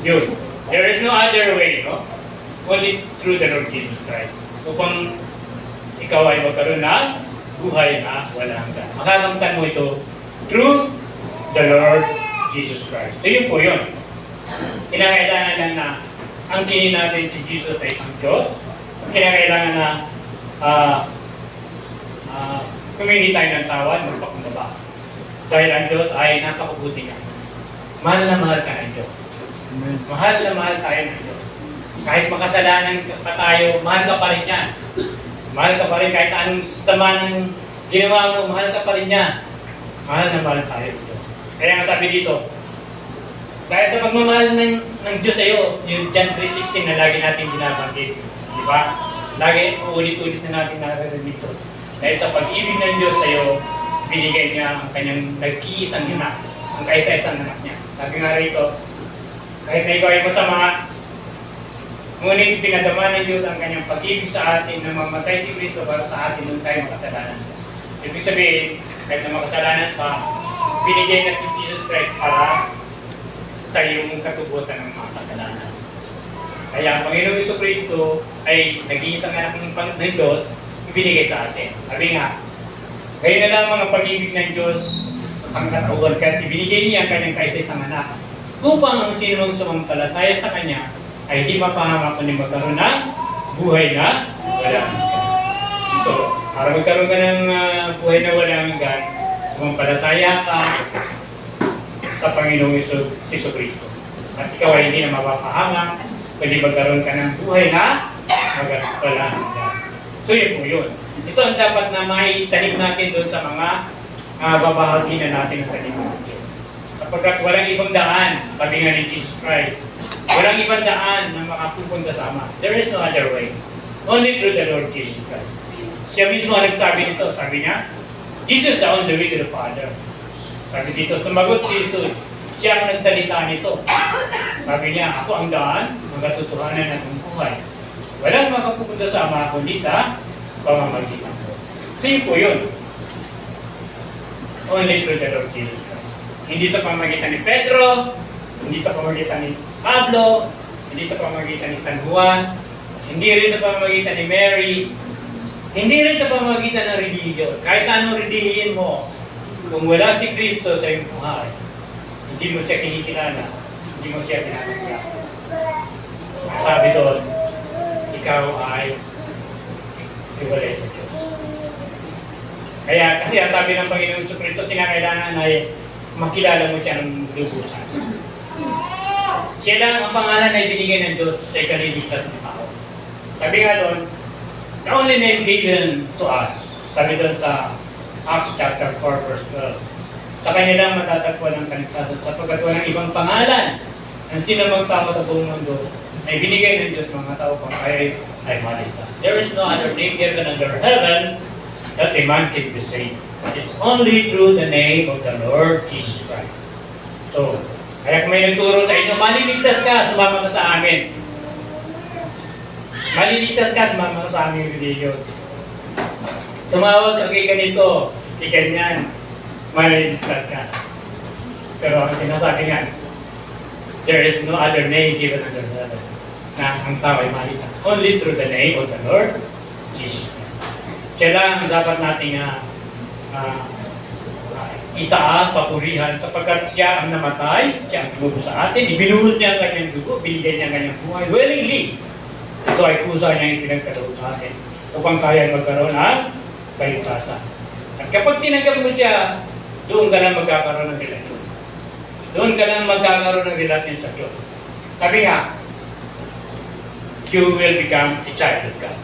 Yun. There is no other way, no? Only through the Lord Jesus Christ. Upang ikaw ay magkaroon ng buhay na wala hanggan. Makakamtan mo ito through the Lord Jesus Christ. So yun po yun. Kinakailangan lang na ang kinin natin si Jesus ay ang Diyos. Kinakailangan na humingi tayo ng tawad, magpakumbaba. Dahil ang Diyos ay napakabuti niya. Mahal na mahal ka ng Diyos. Mahal na mahal tayo ng Diyos. Kahit makasalanan pa tayo, mahal ka pa rin niya. Mahal ka pa rin kahit anong sama ng ginawa mo, mahal ka pa rin niya. Mahal na mahal tayo ng Diyos. Kaya nga sabi dito, kahit sa pagmamahal ng Diyos sa iyo, yung John 3:16 na lagi natin binabanggit, di ba? Lagi, ulit-ulit na natin nakagano'n dito. Dahil sa pag-ibig ng Diyos sa iyo, binigay niya ang kanyang nag-iisang anak, ang kaisa-isang anak niya. Sabi nga rito, kahit na ikaw ay masama, ngunit pinadama ng Diyos ang kanyang pag-ibig sa atin na mamatay si Kristo para sa atin nung tayo makasalanan. Ibig sabihin, kahit na makasalanan pa, binigay na si Jesus Christ para sa iyong katubutan ng mga kasalanan. Kaya ang Panginoong Jesucristo ay nag-iisang anak ng Diyos, ibinigay sa atin. Sabi nga, kayo na lang mga pag-ibig ng Diyos sa sangkatauhan kahit ibinigay niya ang kanyang kaisa-isang anak upang ang sinumang sumampalataya sa Kanya ay hindi mapahamak kundi magkaroon ng buhay na walang hanggan. So, para magkaroon ka ng buhay na walang hanggan, sumampalataya ka sa Panginoong Jesucristo. At ikaw ay hindi na mapapahamak kundi magkaroon ka ng buhay na walang hanggan. So, yun po yun. Ito ang dapat na maitanim natin doon sa mga babahagi na natin ng salita ng Diyos. Kapagkat walang ibang daan, sabi nga ni Jesus Christ, walang ibang daan na makapupunta sa Ama. There is no other way. Only through the Lord Jesus Christ. Siya mismo ang nagsabi nito. Sabi niya, Jesus the only way to the Father. Sabi dito, sumagot si Jesus, siya ang nagsalita nito. Sabi niya, ako ang daan, ang katotohanan at ang buhay. Walang makapupunta sa Ama kundi sa pamamagitan ko. So yun po yun. Only through the Lord Jesus Christ. Hindi sa pamamagitan ni Pedro, hindi sa pamamagitan ni Pablo, hindi sa pamamagitan ni San Juan, hindi rin sa pamamagitan ni Mary, hindi rin sa pamamagitan ng religion. Kahit anong relihiyon mo, kung wala si Kristo sa iyong buhay, hindi mo siya kinikilala, hindi mo siya kinakilala. Sabi doon, ikaw ay iwalay sa Diyos. Kaya kasi ang sabi ng Panginoong Jesucristo, kinakailangan ay makilala mo siya ng lubusan. Siya lang ang pangalan na ibinigay ng Diyos sa ikaliligtas ng tao. Sabi nga doon, the only name given to us, sabi doon sa Acts chapter 4 verse 12, sa kanya lang matatagpuan ang kaligtasan sapagkat walang ibang pangalan ang sinamang tao sa buong mundo na ibinigay ng Diyos mga tao pang kaya ay maligtas. There is no other name given under heaven that a man can be saved. But it's only through the name of the Lord Jesus Christ. So, kaya kung may nagturo sa inyo, maliligtas ka, sumama ka sa amin. Maliligtas ka, sumama ka sa aming religion. Tumawag ka kay ganito, kay ganyan, maliligtas ka. Pero ang sinasabi nga, there is no other name given under heaven na ang tao ay maligtas. Only through the name of the Lord Jesus Christ. Siya lang ang dapat nating itaas, papurihan, sapagkat siya ang namatay, siya ang tumubo sa atin, ibinuhos niya ang kanyang dugo, binigay niya ang kanyang buhay, willingly. Ito ay kusa niya yung pinagkaloob sa atin upang kaya magkaroon ng kaligtasan. At kapag tinanggap mo siya, doon ka na magkakaroon ng relasyon. Doon ka na magkakaroon ng relasyon sa Diyos. Sabi nga, you will become a child of God.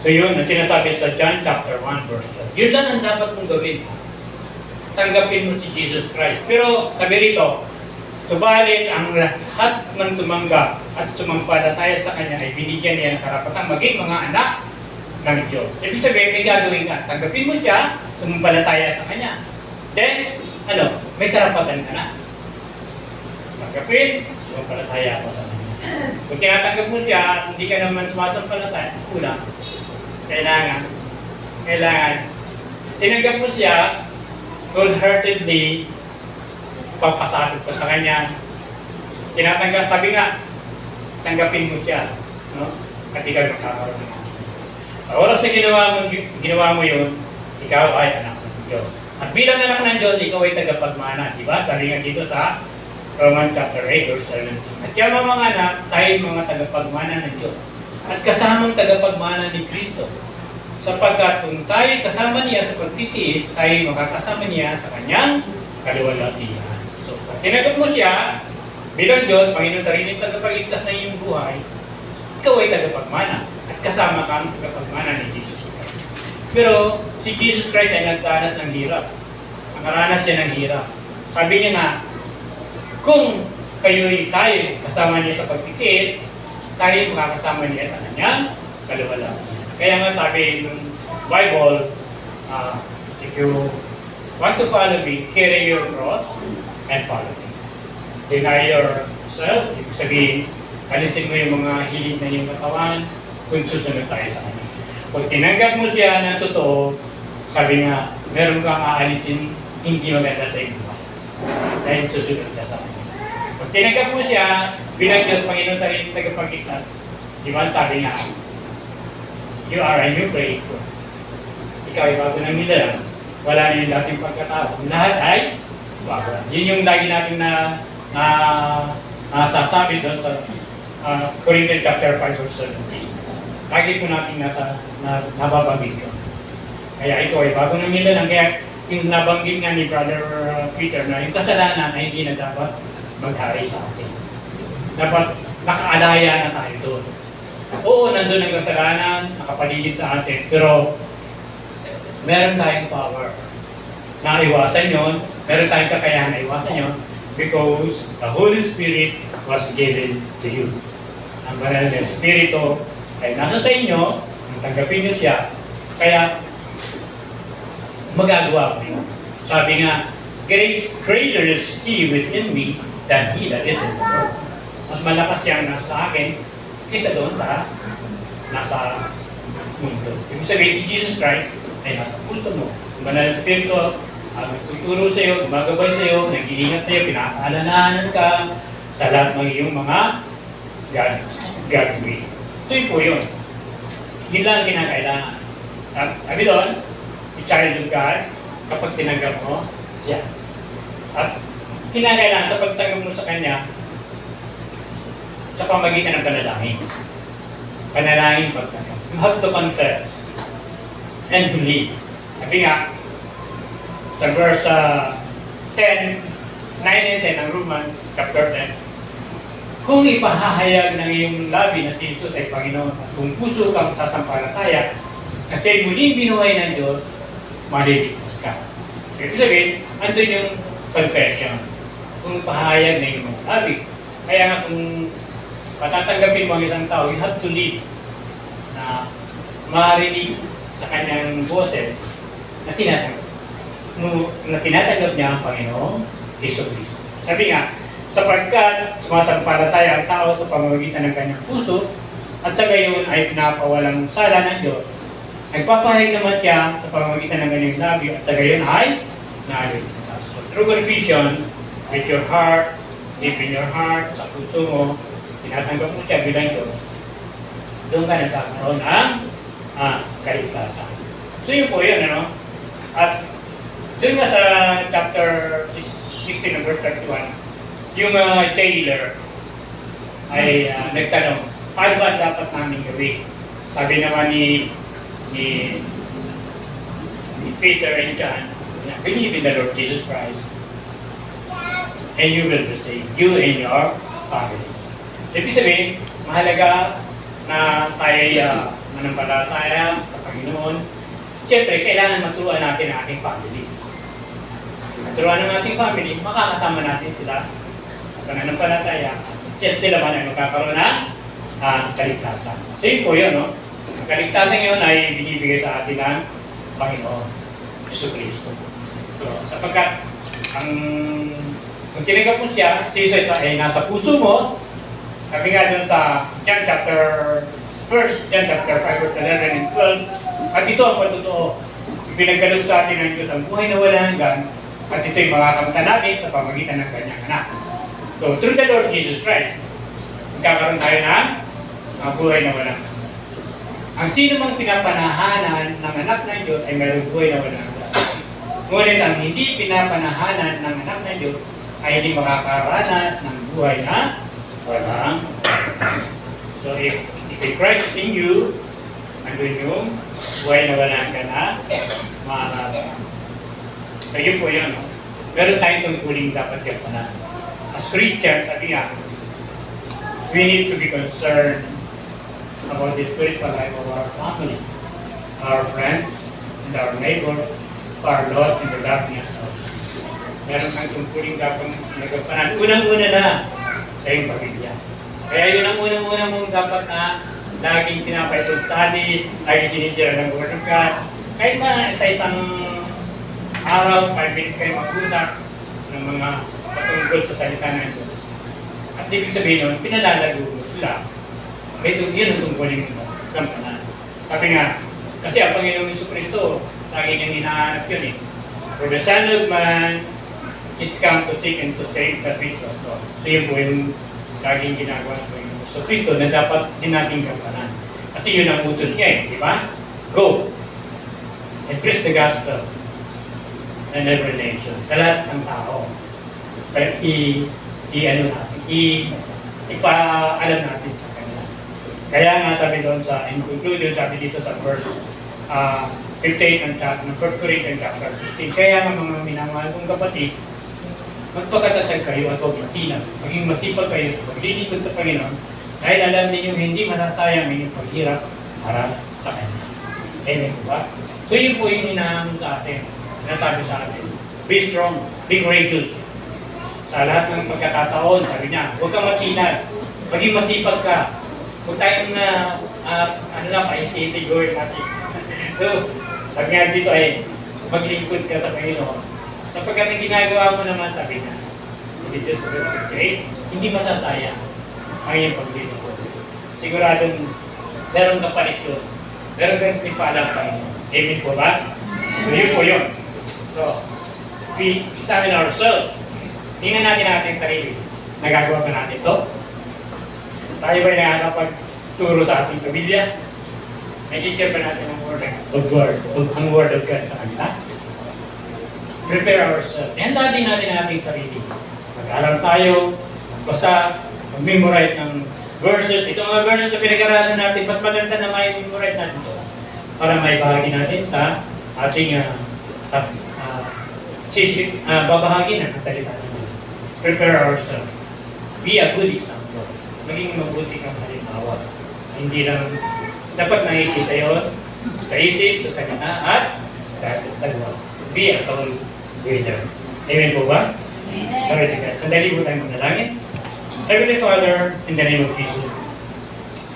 So yun, ang sinasabi sa John chapter 1 verse 12. Yun lang ang dapat mong gawin. Tanggapin mo si Jesus Christ. Pero sabi rito, subalit ang lahat ng tumanggap at sumampalataya sa Kanya ay binigyan niya ng karapatang maging mga anak ng Diyos. Ibig sabihin, may gagawin ka. Tanggapin mo siya, sumampalataya sa Kanya. Then, may karapatan ka na. Tanggapin, sumampalataya ako sa Kanya. Kung tinatanggap mo siya, hindi ka naman sumasampalataya, kulang. Kailangan, tinanggap mo siya, wholeheartedly, papasakot ka sa Kanya. Tinatanggap, sabi nga, tanggapin mo siya, no? At ikaw magkakaroon mo. Sa oras na ginawa mo yun, ikaw ay anak ng Diyos. At bilang anak ng Diyos, ikaw ay tagapagmana, di ba? Sabi nga dito sa Romans chapter 8, verse 17. At yung mga anak, tayo mga tagapagmana ng Diyos. At kasamang tagapagmana ni Kristo. Sapagkat kung tayo kasama niya sa pagtitiis, tayo makakasama niya sa kanyang kaluwalhatian. So, pag tinanggap mo siya, bilang Diyos, Panginoon sariling tagapagligtas na iyong buhay, ikaw ay tagapagmana. At kasama ka ang tagapagmana ni Jesus Christ. Pero si Jesus Christ ay nagdanas ng hirap. Nakaranas siya ng hirap. Sabi niya na, kung kayo'y tayo kasama niya sa pagtitiis, tayo makakasama niya sa kanyang kaluwalhatian. Kaya nga sabi ng Bible, if you want to follow me, carry your cross and follow me. Deny yourself, ibig sabihin, alisin mo yung mga hilig na yung katawan kung susunod tayo sa kanya. Kung tinanggap mo siya ng totoo, sabi nga, meron kang aalisin hindi maganda sa iyo. Dahil susunod ka sa kanya. Pag tinanggap mo siya, bilang Diyos, Panginoon sa iyong tagapagligtas, di ba sabi nga, you are a new creator. Ikaw ay bago ng nilalang. Wala na yung dating pagkatao. Lahat ay bago. Yun yung lagi natin nasasabi doon sa Corinthians chapter 5 verse 17. Lagi po natin nababanggit ko. Kaya ito ay bago ng nilalang. Kaya yung nabanggit nga ni Brother Peter na yung kasalanan ay hindi na dapat maghari sa atin. Dapat nakaalaya na tayo doon. Oo, nandun ang kasalanan, nakapaligid sa atin, pero meron tayong power na iwasan yon, meron tayong kakayahan na iwasan yon because the Holy Spirit was given to you. Ang banal na Espiritu ay nasa sa inyo, tanggapin niyo siya, kaya magagawa ko yun. Sabi nga, greater is He within me than he that is in the world. Mas malakas siyang nasa akin kaysa doon sa nasa mundo. Ibig sabihin, si Jesus Christ ay nasa puso mo. Ang banal na Espiritu ang tuturo sa iyo, gumagabay sa iyo, nag-iingat sa iyo, pinakaalalahanan ka sa lahat ng iyong mga God's way. So yun po yun. Yun lang ang kinakailangan. At sabi doon, i-child of God, kapag tinanggap mo siya. At kinakailangan sa pagtanggap mo sa Kanya, sa pamagitan ng panalangin. Panalangin pagtanggap. You have to confess and believe. Sabi nga, sa verse 10, 9 and 10 ng Roman, chapter 10, kung ipahahayag ng iyong labi na si Jesus ay Panginoon at kung puso kang sasampalataya, kasi muling binuhay ng Diyos, maliligtas ka. Ibig sabihin, andun yung confession. Kung pahayag na iyong labi. Kaya nga kung patatanggapin mo ang isang tao, you have to live na marinig sa kanyang boses na tinatanggap niya ang Panginoong Jesucristo. Sabi nga, sapagkat sumasampalataya ang tao sa pamamagitan ng kanyang puso at sa gayon ay pinapawalang sala ng Diyos, nagpapahayag naman siya sa pamamagitan ng kanyang labi at sa gayon ay naliligtas. So, through confession, with your heart, deep in your heart, sa puso mo, tinatanggap mo siya bilang Diyos, doon ka nagkakaroon ng kaligtasan. So yun po yun, ano? At doon nga sa chapter 16 verse 31, yung jailer ay nagtanong, paano ba dapat namin gawin? Sabi naman ni Peter and John, believe in the Lord Jesus Christ and you will be saved, you and your family. Ibig sabihin, mahalaga na tayo manampalataya sa Panginoon. Siyempre, kailangan maturuan natin ang ating family. Maturuan ng ating family, makakasama natin sila sa pananampalataya. Sila man ay magkakaroon ng kaligtasan. So yun po yun, no? Ang kaligtasan yun ay binibigay sa atin ng Panginoon, Jesucristo. So, sapagkat kung tinanggap mo siya, si Jesus ay nasa puso mo. Sabi nga dun sa John chapter 5 verse 11 and 12, at ito ang patotoo. Ipinagkaloob sa atin ng Diyos ang buhay na walang hanggan, at ito'y makakamta natin sa pamagitan ng kanyang anak. So, through the Lord Jesus Christ, magkakaroon tayo ng buhay na walang hanggan. Ang sino mang pinapanahanan ng anak ng Diyos ay mayroong buhay na walang hanggan. Ngunit ang hindi pinapanahanan ng anak ng Diyos ay hindi makakaranas ng buhay na walang hanggan. So, if Christ is in you, andun yung buhay na walang hanggan na makakaranas. So, yun po yun. No? Meron tayong tungkuling dapat yapanan. As Christians, sabi nga, we need to be concerned about the spiritual life of our family, our friends, and our neighbors who are lost in the darkness of sin. Meron tayong tungkuling dapat nagapanan. Unang-una na sa iyong pamilya. Kaya yun ang unang-una mong dapat na laging pinapay-study, laging sinisira ng Word of God. Kahit na sa isang araw, 5 minutes kayo mag-usap ng mga patungkol sa salita ng Diyos. At ibig sabihin nun, pinalalago mo sila. Ito, yun ang tungkulin mo. Kampanan. Sabi nga, kasi ang Panginoong Jesucristo, lagi niyang hinahanap yun eh. For the Son of Man is come to seek and to save that which was lost. So yun po yung laging ginagawa ng Panginoon. So Kristo na dapat din natin gampanan. Kasi yun ang utos niya eh, di ba? Go and preach the gospel in every nation. Sa lahat ng tao. Pero ipaalam natin sa kanila. Kaya nga sabi doon sa, in conclusion, sabi dito sa verse 58 ng chapter, ng 1 Corinthians chapter 15. Kaya nga mga minamahal kong kapatid, magpakatatag kayo at huwag matinag. Maging masipag kayo sa paglilingkod sa Panginoon dahil alam ninyong hindi masasayang inyong paghirap para sa Kanya. Amen po ba? So yun po yung hinahamon sa atin. Sinasabi sa atin, be strong, be courageous. Sa lahat ng pagkakataon, sabi niya, huwag kang matinag. Maging masipag ka. Huwag tayong paisisiguro natin. So, sabi nga dito ay, maglingkod ka sa Panginoon. Sapagkat ang ginagawa mo naman, sabi niya, dito sa verse 58, hindi masasayang ang iyong paglingkod. Siguradong meron ka palit yun. Meron kang ipalang Panginoon. Amen po ba? So, yun po yun. So, we examine ourselves. Tingnan natin ang ating sarili. Nagagawa ba natin ito? Tayo ba nakakapagturo sa ating pamilya? Nag-share ba natin ang word of God sa kanila? Prepare ourselves. Handa din natin ang ating sarili. Mag-alam tayo, magbasa, mag-memorize ng verses. Ito mga verses na pinag-aralan natin, mas maganda na may memorize natin ito para may bahagi natin sa ating babahagi ng kasalita natin. Prepare ourselves. Be a good example. Maging mabuti kang halimbawa. Hindi lang dapat nakikita yun sa isip, sa salita, at sa gawa. Be a soul winner. Amen po ba? Amen. Glory to God. Sandali po tayo manalangin. Heavenly Father, in the name of Jesus,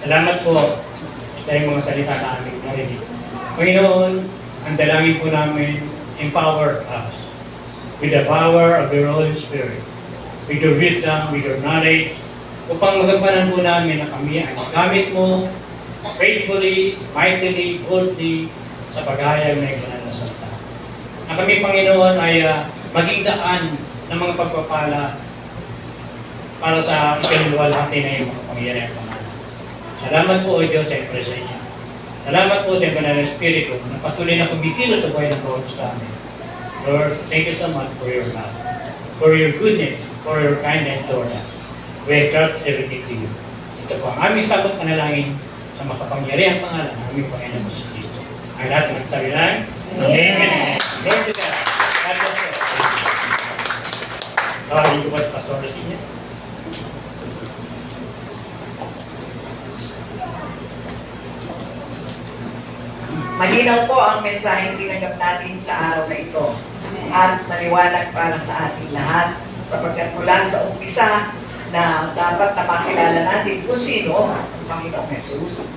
salamat po sa iyong mga salita na aming narinig. Panginoon, ang dalangin po namin, empower us with the power of your Holy Spirit, with your wisdom, with your knowledge, upang magampanan po namin na kami ay magamit mo faithfully, mightily, boldly sa paghayag ng iyong banal na salita. Na kami, Panginoon, ay maging daan ng mga pagpapala para sa ikaluwalhati na iyong makapangyarihan pangalan. Salamat po, O Diyos, sa iyong presensya. Salamat po sa iyong banal na Espiritu na patuloy na kumikilos sa buhay ng bawat sa amin. Lord, thank you so much for your love, for your goodness, for your kindness toward us. We trust everything to you. Ito po ang aming sabot panalangin sa makapangyarihang pangalan ng aming Panginoon sa Kristo. Ang lahat ng nagsabihan, Amen. Lord to God. God bless you. Tawagin ko ba sa Pastor Rasinya? Malinaw po ang mensaheng tinanggap natin sa araw na ito at maliwanag para sa ating lahat sapagkat mula sa umpisa na dapat na makilala natin kung sino ang Panginoong Jesus.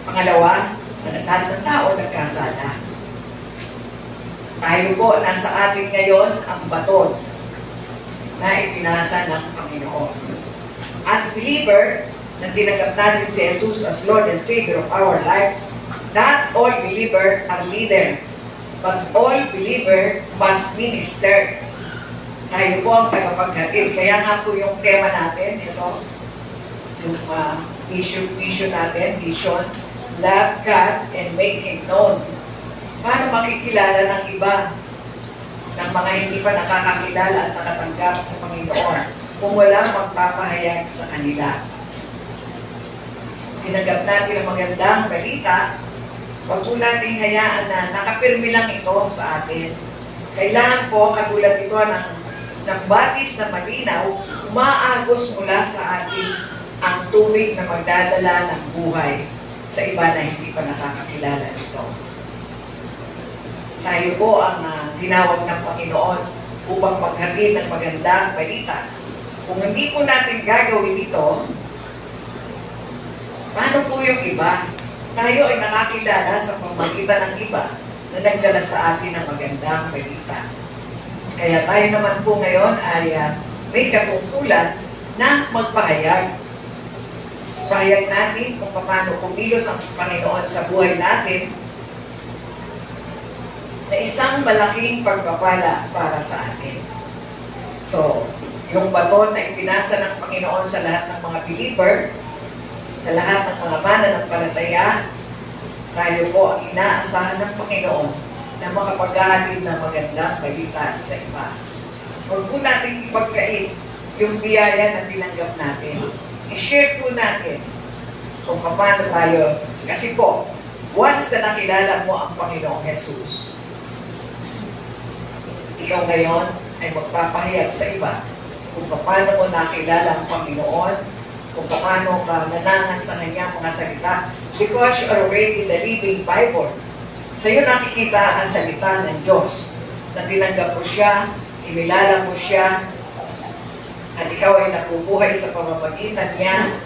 Pangalawa, na lahat ng tao nagkasala. Tayo po, nasa atin ngayon ang baton na ipinasa ng Panginoon. As believer, na tinanggap natin si Jesus as Lord and Savior of our life, not all believer are leader, but all believer must minister. Tayo po ang tagapaghatid. Kaya nga po yung tema natin, ito, yung vision natin, vision, love God and make Him known. Paano makikilala ng iba, ng mga hindi pa nakakakilala at nakatanggap sa Panginoon kung wala magpapahayag sa kanila? Tinanggap natin ang magandang balita, wag po natin hayaan na nakapirmi lang ito sa atin. Kailangan po, katulad ito ng batis na malinaw, umaagos mula sa atin ang tubig na magdadala ng buhay sa iba na hindi pa nakakakilala nito. Tayo po ang tinawag ng Panginoon upang maghatid ng magandang balita. Kung hindi po natin gagawin ito, paano po yung iba? Tayo ay nakakilala sa pamamagitan ng iba na nagdala sa atin ng magandang balita. Kaya tayo naman po ngayon ay may katungkulan na magpahayag. Pahayag natin kung paano kumilos ang Panginoon sa buhay natin na isang malaking pagpapala para sa atin. So, yung baton na ipinasa ng Panginoon sa lahat ng mga believer, sa lahat ng mga mananampalataya, tayo po ang inaasahan ng Panginoon na makapaghahatid ng magandang balita sa iba. Huwag po natin ipagkait yung biyaya na tinanggap natin. I-share po natin kung paano tayo. Kasi po, once na nakilala mo ang Panginoong Jesus, ikaw ngayon ay magpapahayag sa iba kung paano mo nakilala ang Panginoon, kung paano ka nanangan sa Kanyang mga salita, because you are already the living Bible. Sa iyo nakikita ang salita ng Diyos, na tinanggap mo siya, kinilala mo siya, at ikaw ay nabubuhay sa pamamagitan niya.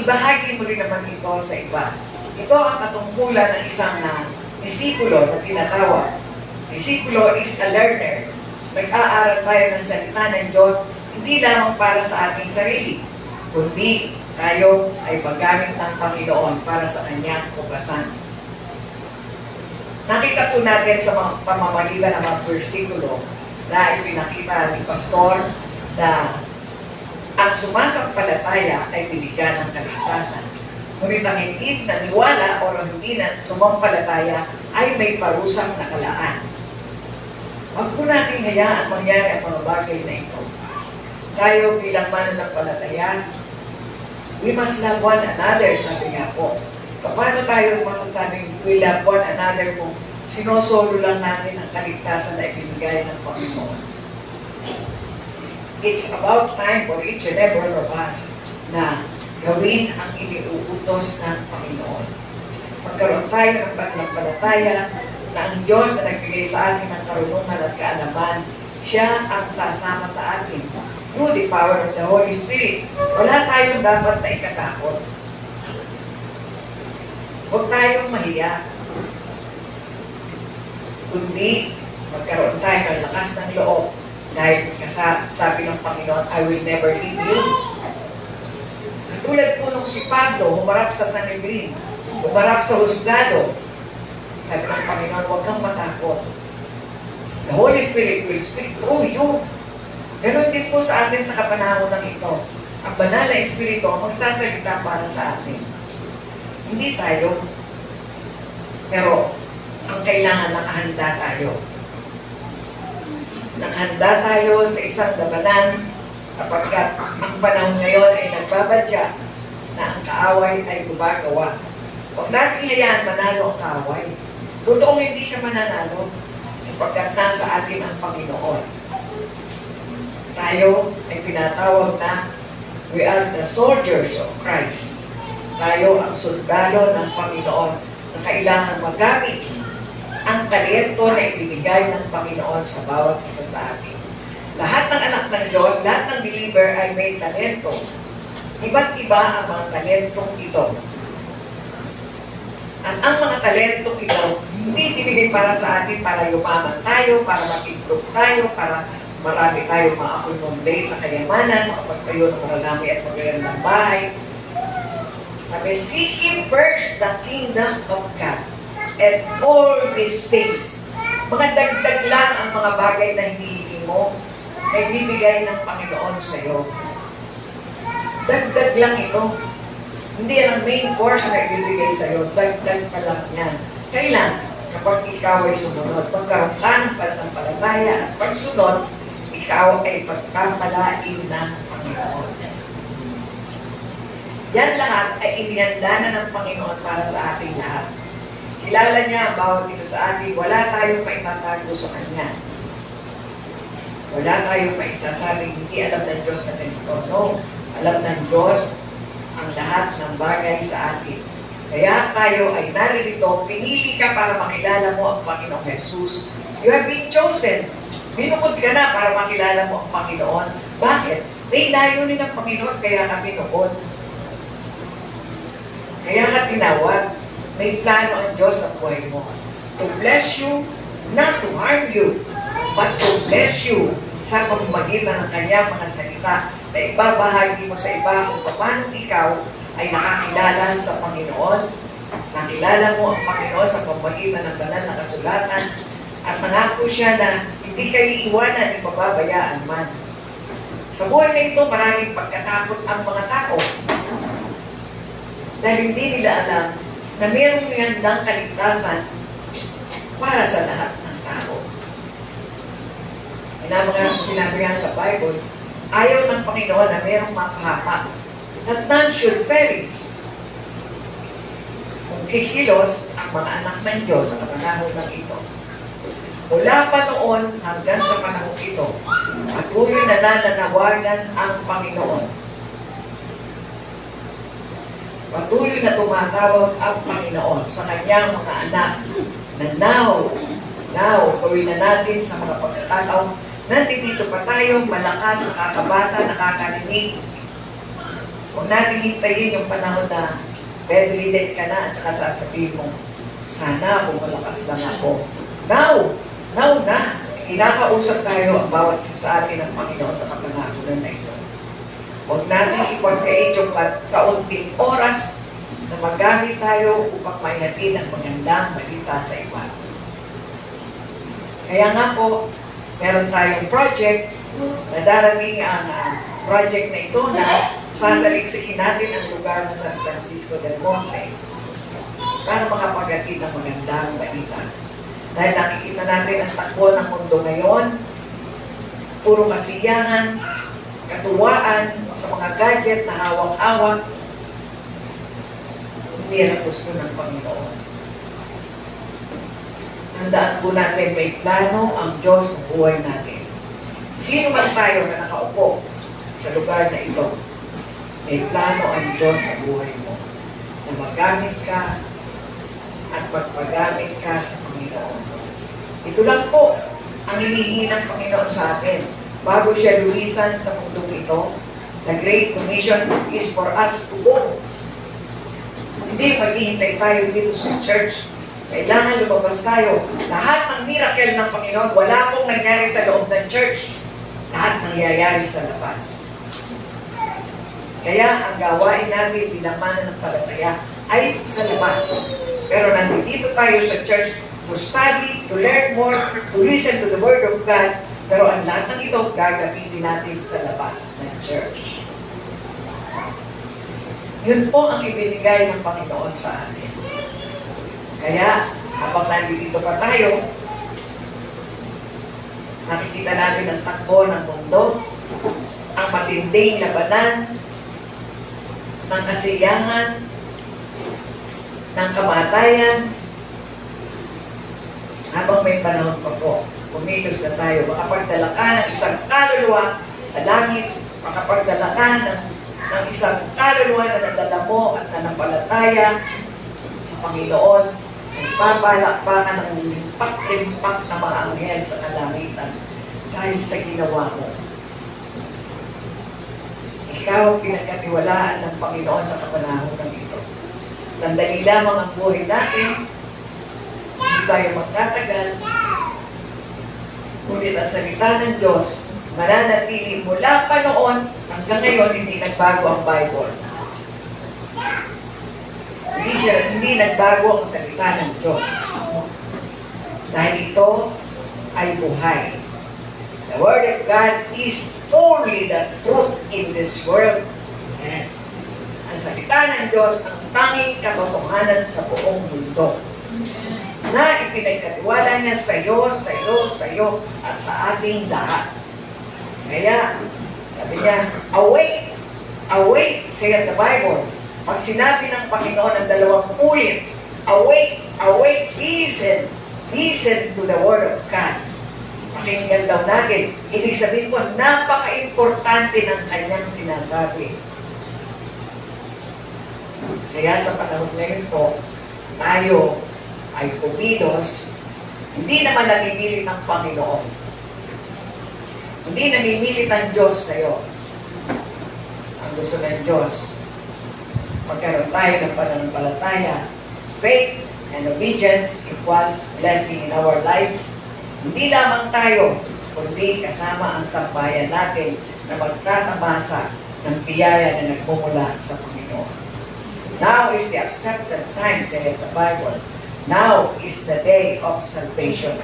Ibahagi mo rin naman ito sa iba. Ito ang katungkulan ng isang disipulo na tinatawag. Disipulo is a learner. Nag-aaral tayo ng salita ng Diyos, hindi lamang para sa ating sarili, kundi tayo ay paggamit ng Panginoon para sa Kanyang pugasan. Nakita po natin sa mga pamamagitan ng mga versikulo na ipinakita ni Pastor na ang sumasampalataya ay binigyan ng kaligtasan. Ngunit ang hindi naniwala o hindi na sumampalataya ay may parusang nakalaan. Huwag po natin hayaan mangyari ang mga bagay na ito. Tayo bilang mananampalataya, we must love one another, sabi nga po. Paano tayo masasabing we love one another kung sinosolo lang natin ang kaligtasan na ibinigay ng Panginoon? It's about time for each and every one of us na gawin ang iniuutos ng Panginoon. Magkaroon tayo ng paglampalataya na ang Diyos na nagbigay sa atin ng karunungan at kaalaman, siya ang sasama sa atin through the power of the Holy Spirit. Wala tayong dapat na ikatakot. Huwag tayong mahiya. Kundi, magkaroon tayo ng lakas ng loob dahil sabi ng Panginoon, I will never leave you. Katulad po nung si Pablo, humarap sa Sanhedrin, humarap sa husgado. Sabi ng Panginoon, huwag kang matakot. The Holy Spirit will speak through you. Ganon din po sa atin sa kapanahonan ito. Ang banal na Espiritu ang magsasalita para sa atin. Hindi tayo. Pero, ang kailangan nakahanda tayo. Nakahanda tayo sa isang labanan sapagkat ang panahon ngayon ay nagbabadya na ang kaaway ay gumagawa. Huwag natin hayaan manalo ang kaaway. Totoong hindi siya mananalo sapagkat nasa atin ang Panginoon. Tayo ay pinatawag na we are the soldiers of Christ. Tayo ang sundalo ng Panginoon na kailangan magamit ang talento na ibinigay ng Panginoon sa bawat isa sa atin. Lahat ng anak ng Diyos, lahat ng believer ay may talento. Iba't iba ang mga talentong ito. At ang mga talentong ito, hindi binigay para sa atin para yumaman tayo, para mag-improve tayo, para marami tayo ma-accumulate na kayamanan, makapagtayo ng mga lami at magagandang bahay. Sabi, seek Him first the kingdom of God. And all these things, mga dagdag lang ang mga bagay na hindi mo, ay bibigay ng Panginoon sa iyo. Dagdag lang ito. Hindi yan ang main course na ibibigay sa iyo. Dagdag pa lang yan. Kailan? Kapag ikaw ay sumunod. Pagkaroon ka ng pananampalataya at pagsunod, ikaw ay pagpapalain ng Panginoon. Yan lahat ay inihanda na ng Panginoon para sa ating lahat. Kilala niya ang bawat isa sa atin. Wala tayong maitatago sa Kanya. Wala tayong maisasabing hindi alam ng Diyos na ganito. No. Alam ng Diyos ang lahat ng bagay sa atin. Kaya tayo ay naririto, pinili ka para makilala mo ang Panginoong Jesus. You have been chosen. Binukod ka na para makilala mo ang Panginoon. Bakit? May layunin ng Panginoon, kaya ka binukod. Kaya ka tinawag. May plano ang Diyos sa buhay mo. To bless you, not to harm you, but to bless you sa pamamagitan ng Kanyang mga salita na ibabahagi mo sa iba kung paano ikaw ay nakakilala sa Panginoon. Nakilala mo ang Panginoon sa pamamagitan ng banal na kasulatan At nangako siya na hindi kayo iwanan, ipababayaan man. Sa buhay na ito, maraming pagkatakot ang mga tao. Dahil hindi nila alam na mayroong handang kaligtasan para sa lahat ng tao. Sinabi nga sa Bible, ayaw ng Panginoon na mayroong mapahama, that none should perish. Kung kikilos ang mga anak ng Diyos sa panahon ng ito. Mula pa noon hanggang sa panahon ito, patuloy na nananawagan ang Panginoon. Patuloy na tumatawag ang Panginoon sa kanyang mga anak na now, gawin na natin sa mga pagkakataon. Nandito pa tayo, malakas, nakakabasa, nakakarinig. Huwag natin hintayin yung panahon na bedridden ka na at saka sasabihin mo, sana kung malakas lang ako. Now na, kinakausap tayo ang bawat isa sa atin ng Panginoon sa kapanahonan na ito. Huwag natin ipagkait yung kaunting oras na magamit tayo upang maihatid ang magandang balita sa iba. Kaya nga po, meron tayong project na darating ang project na ito na sasaliksikin natin ang lugar ng San Francisco del Monte para makapaghatid ng magandang balita. Dahil nakikita natin ang takbo ng mundo ngayon, puro kasiyahan, katuwaan sa mga gadget na hawak-hawak, hindi yan ang gusto ng Panginoon. Tandaan po natin, may plano ang Diyos sa buhay natin. Sino man tayo na nakaupo sa lugar na ito, may plano ang Diyos sa buhay mo na magamit ka at magpagamit ka sa Panginoon. Ito lang po ang hinihingi ng Panginoon sa atin. Bago siya lumisan sa mundong ito, the Great Commission is for us to go. Hindi maghihintay tayo dito sa church. Kailangan lumabas tayo. Lahat ng miracle ng Panginoon, wala pong nangyari sa loob ng church. Lahat nangyayari sa labas. Kaya ang gawain natin bilang mananampalataya ay sa labas. Pero nandito tayo sa church to study, to learn more, to listen to the Word of God. Pero ang lahat ng ito, gagamitin natin sa labas ng church. Yun po ang ibinigay ng Panginoon sa atin. Kaya, habang nandito pa tayo, nakikita natin ang takbo ng mundo, ang matinding labanan, ng kasiyahan, ng kamatayan. Habang may panahon pa po, kumilos na tayo, makapagdala ka ng isang kaluluwa sa langit, makapagdala ka ng isang kaluluwa na nadala mo at nanampalataya sa Panginoon. Nagpapalakpakan ng limpak-limpak na mga anghel sa kalangitan dahil sa ginawa mo. Ikaw ang pinagkatiwalaan ng Panginoon sa kapanahon ng ito. Sandali lamang ang buhay natin, hindi tayo magtatagal, ngunit ang salita ng Diyos, mananatili mula pa noon hanggang ngayon, hindi nagbago ang Bible. Hindi nagbago ang salita ng Diyos. Dahil ito ay buhay. The Word of God is only the truth in this world. Ang salita ng Diyos ang tanging katotohanan sa buong mundo. Na ipinagkatiwala niya sa iyo, at sa ating lahat. Kaya, sabi niya, awake, said the Bible. Pag sinabi ng Panginoon ang dalawang ulit, awake, listen to the Word of God. Pakinggan daw natin. Ibig sabihin po, napaka-importante ng kanyang sinasabi. Kaya sa panahon ngayon po, tayo ay kumilos, hindi naman namimilit ng Panginoon. Hindi namimilit ang Diyos sa iyo. Ang gusto ng Diyos, magkaroon tayo ng pananampalataya, faith and obedience equals blessing in our lives. Hindi lamang tayo, kundi kasama ang sambayan natin na magtatamasa ng biyaya na nagmumula sa Panginoon. Now is the accepted time, said the Bible. Now is the day of salvation.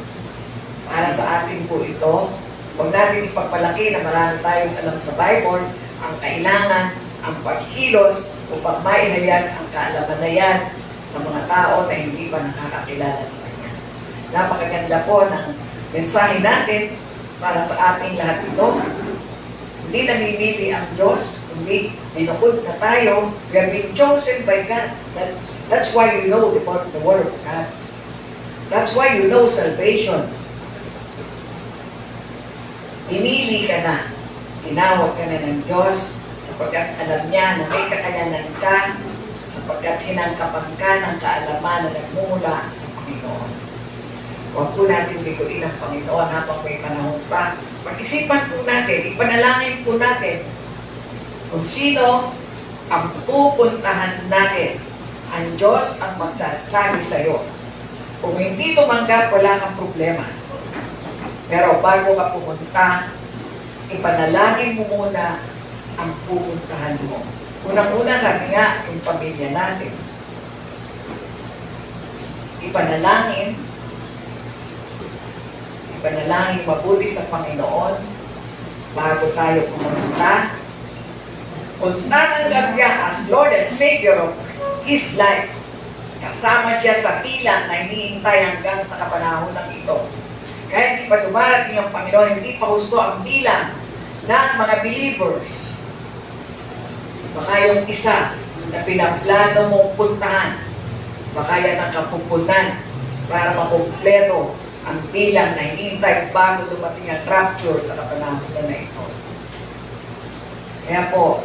Para sa atin po ito, huwag natin ipagpalaki na marami tayong alam sa Bible. Ang kailangan, ang pagkilos upang maihayag ang kaalaman na yan sa mga tao na hindi pa nakakakilala sa Kanya. Napakaganda po ng mensahe natin para sa ating lahat ito. Hindi namimili ang Diyos, kundi binukod na tayo. We have been chosen by God. That's why you know the Word of God. That's why you know salvation. Pinili ka na. Tinawag ka na ng Diyos sapagkat alam niya na may kakayanan ka, sapagkat sinangkapan ka ng kaalaman na nagmumula sa Panginoon. Huwag po natin biguin ang Panginoon habang may panahon pa. Pag-isipan po natin, ipanalangin po natin kung sino ang pupuntahan natin. Ang Diyos ang magsasabi sa iyo. Kung hindi tumanggap, wala kang problema. Pero bago ka pumunta, ipanalangin mo muna ang pupuntahan mo. Unang-una, sabi nga, yung pamilya natin. Ipanalangin mabuti sa Panginoon bago tayo pumunta. Kung tatanggap niya as Lord and Savior of His life, kasama siya sa bilang na hinihintay hanggang sa kapanahonan ito. Kaya hindi pa dumarating ang Panginoon, hindi pa husto ang bilang ng mga believers. Baka yung isa na pinaplano mong puntahan, baka yan ang kapupunan para makumpleto ang bilang na hinihintay bago dumating ang rapture sa kapanahonan na ito. Kaya po,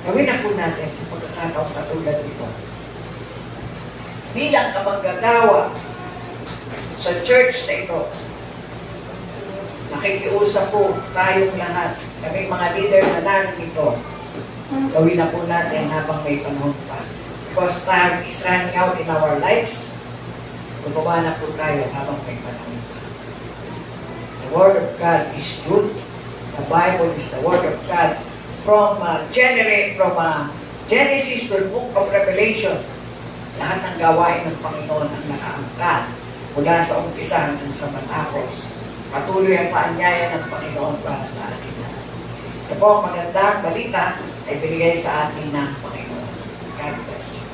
gawin na po natin sa pagkakataong katulad nito. Bilang kamanggagawa sa church na ito, nakikiusap po tayong lahat, kami mga leader na narito, gawin na po natin habang may panahon pa. Because time is running out in our lives, gumawa na po tayo habang may panahon pa. The Word of God is truth. The Bible is the Word of God. From Genesis to the book of Revelation, lahat ng gawain ng Panginoon ang nakaangkat mula sa umpisa hanggang sa matapos. Patuloy ang paanyaya ng Panginoon para sa atin. Ito po ang magandang balita ay binigay sa atin ng Panginoon. God bless you.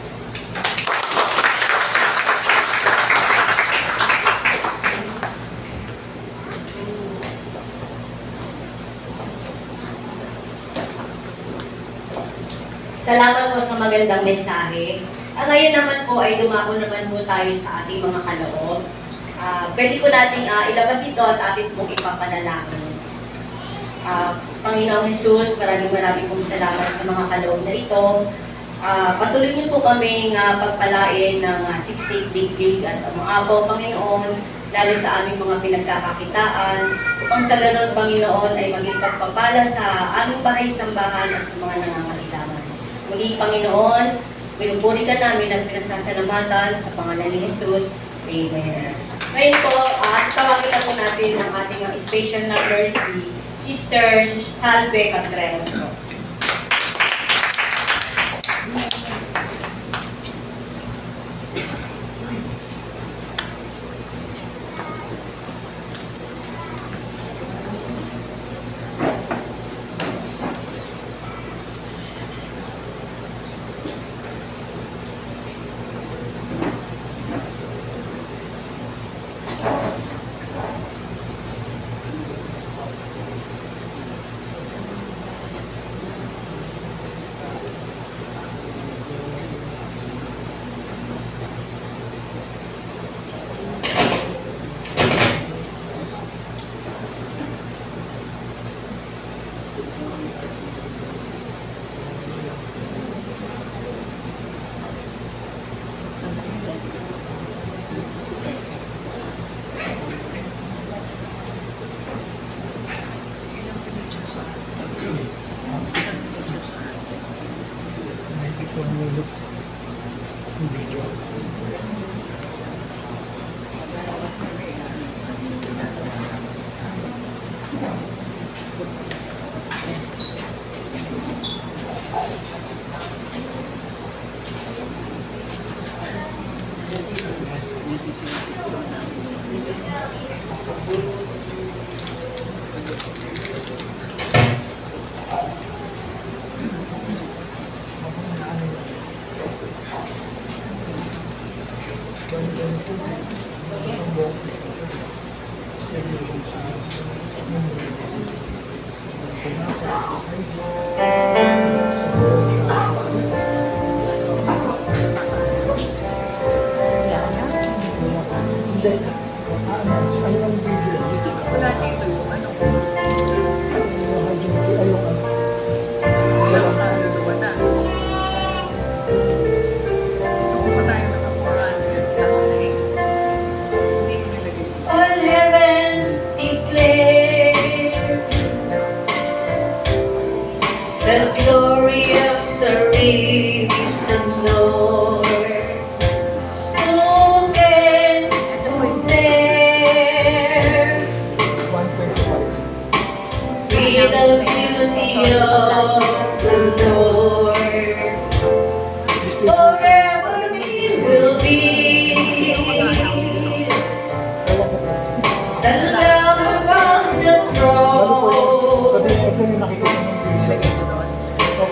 Salamat po sa magandang mensahe. Ngayon naman po ay dumako naman po tayo sa ating mga kaloob. Pwede po nating ilabas ito at atin pong ipapanalangin. Panginoong Jesus, maraming pong salamat sa mga kaloob na ito. Patuloy niyo po kaming pagpalain ng siksik, digdig at umapaw, Panginoon, lalo sa aming mga pinagkakakitaan, upang sa ganon, Panginoon, ay maging pagpapala sa aming bahay-sambahan at sa mga nangangailangan. Muli, Panginoon, pinupuri ka namin at pinasasalamatan sa pangalan ni Jesus. Amen. Ngayon po, tawagin na po natin ang ating special number, si Sister Salve Contreras po. Wala dito yung ano. Kaluluwa na. Ako pa tayo nakapuran plus 8. Hindi ko nilagay dito. All heaven declares the glory of the risen Lord. Who can compare with the beauty of the Lord? Forever we will be the love upon the throne. Nilagay ko doon.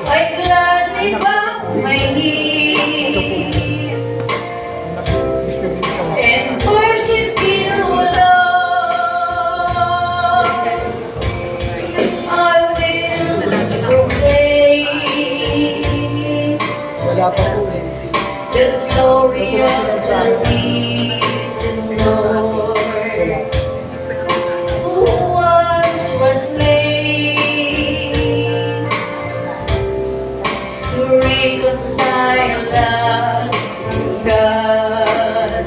I gladly bow my knee and worship you alone. I will proclaim the glory of the risen Lord, who once was slain to reconcile us to God.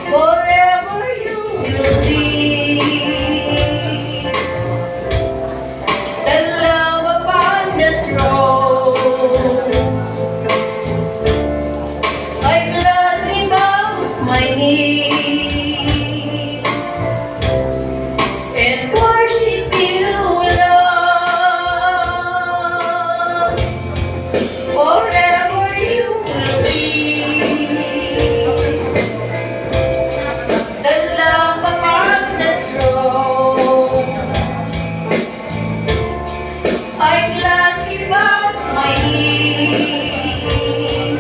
Forever you will be the love upon the throne. I gladly bow my knee and worship you alone. Forever you will be the love upon the throne. I gladly bow my knee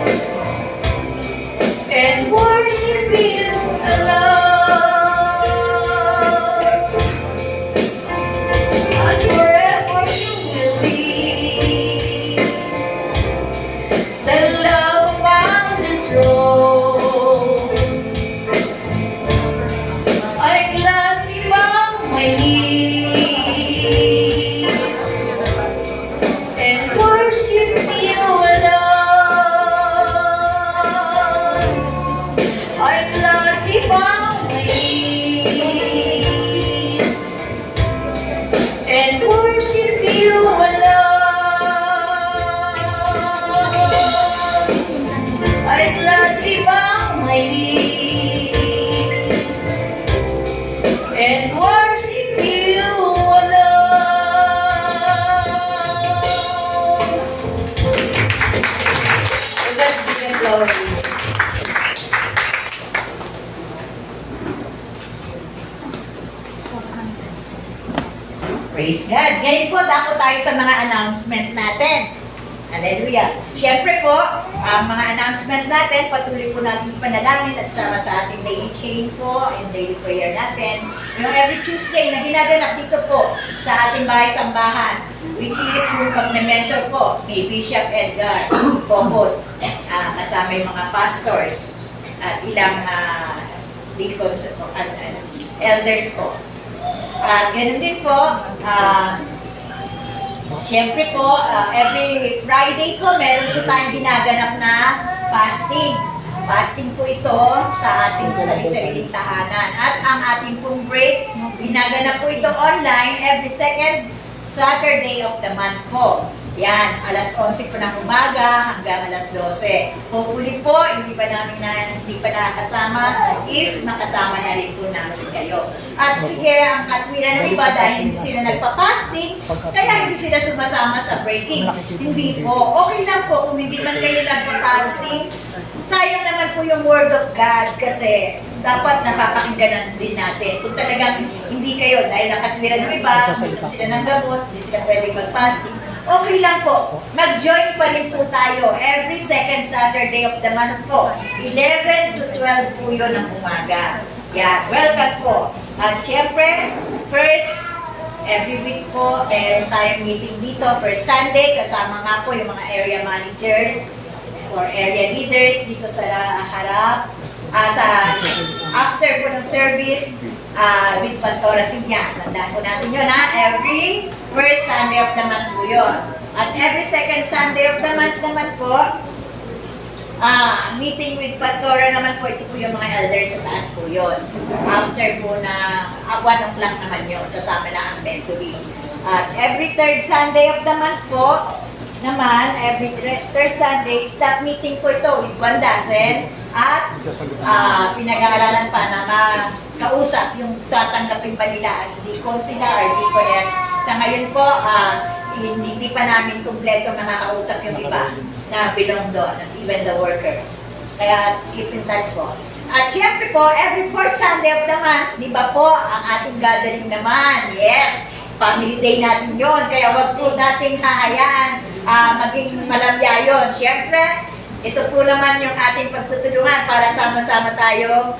and worship you alone. And forever you will be the love upon the throne. I gladly bow my knee and worship you alone. I gladly bow my knee and worship you alone. I gladly bow my knee and worship you alone. To God be the glory. Praise God. Ngayon po, dako tayo sa mga announcement natin. Hallelujah. Siyempre po, ang mga announcement natin, patuloy po natin panalangin at sama sa ating daily chain po and daily prayer natin. Yung every Tuesday na ginaganap dito po sa ating bahay-sambahan, which is yung pag-mentor po ni Bishop Edgar Popot, kasama yung mga pastors at ilang deacons at elders po. At ganun din po, siyempre po, every Friday po, meron po tayong ginaganap na fasting. Fasting po ito sa ating sarili-sariling tahanan. At ang ating pong break, ginaganap po ito online every second Saturday of the month po. Yan, alas 11 po ng umaga hanggang alas 12. Hopefully po, hindi pa nakakasama is makasama na rin po namin kayo. At sige, ang katwiran ng iba dahil hindi sila nagpa-fasting, kaya hindi sila sumasama sa breaking. Hindi po. Okay lang po kung hindi man kayo nagpa-fasting. Sayang naman po yung Word of God kasi dapat napapakinggan din natin. Kung talagang hindi kayo, dahil nakatwiran ng iba, hindi sila ng gamot, hindi sila pwedeng mag-fasting, okay lang po. Mag-join pa rin po tayo every second Saturday of the month po. 11 to 12 po yun ng umaga. Yan, welcome po. At syempre, first, every week po, meron tayong meeting dito. First Sunday, kasama nga po yung mga area managers or area leaders dito sa harap. After po ng service, with Pastora Signa. Tandaan po natin yun, ha? Every first Sunday of the month po yun. At every second Sunday of the month naman po, meeting with Pastora naman po, ito po yung mga elders sa taas po yun. After po na 1 o'clock naman yun, kasama na ang mentoring. At every third Sunday of the month po, naman, every third Sunday, staff meeting po ito with 1 dozen at pinag-aaralan pa na makausap yung tatanggapin pa nila as deacon sila or deaconess. Sa ngayon po, hindi pa namin kumpleto nakakausap yung iba na belong doon, at even the workers. Kaya keep in touch po. At syempre po, every fourth Sunday of the month, di ba po, ang ating gathering naman, yes, family day natin yon. Kaya wag po nating hahayaan maging malamya yun. Syempre, ito po naman yung ating pagtutulungan para sama-sama tayo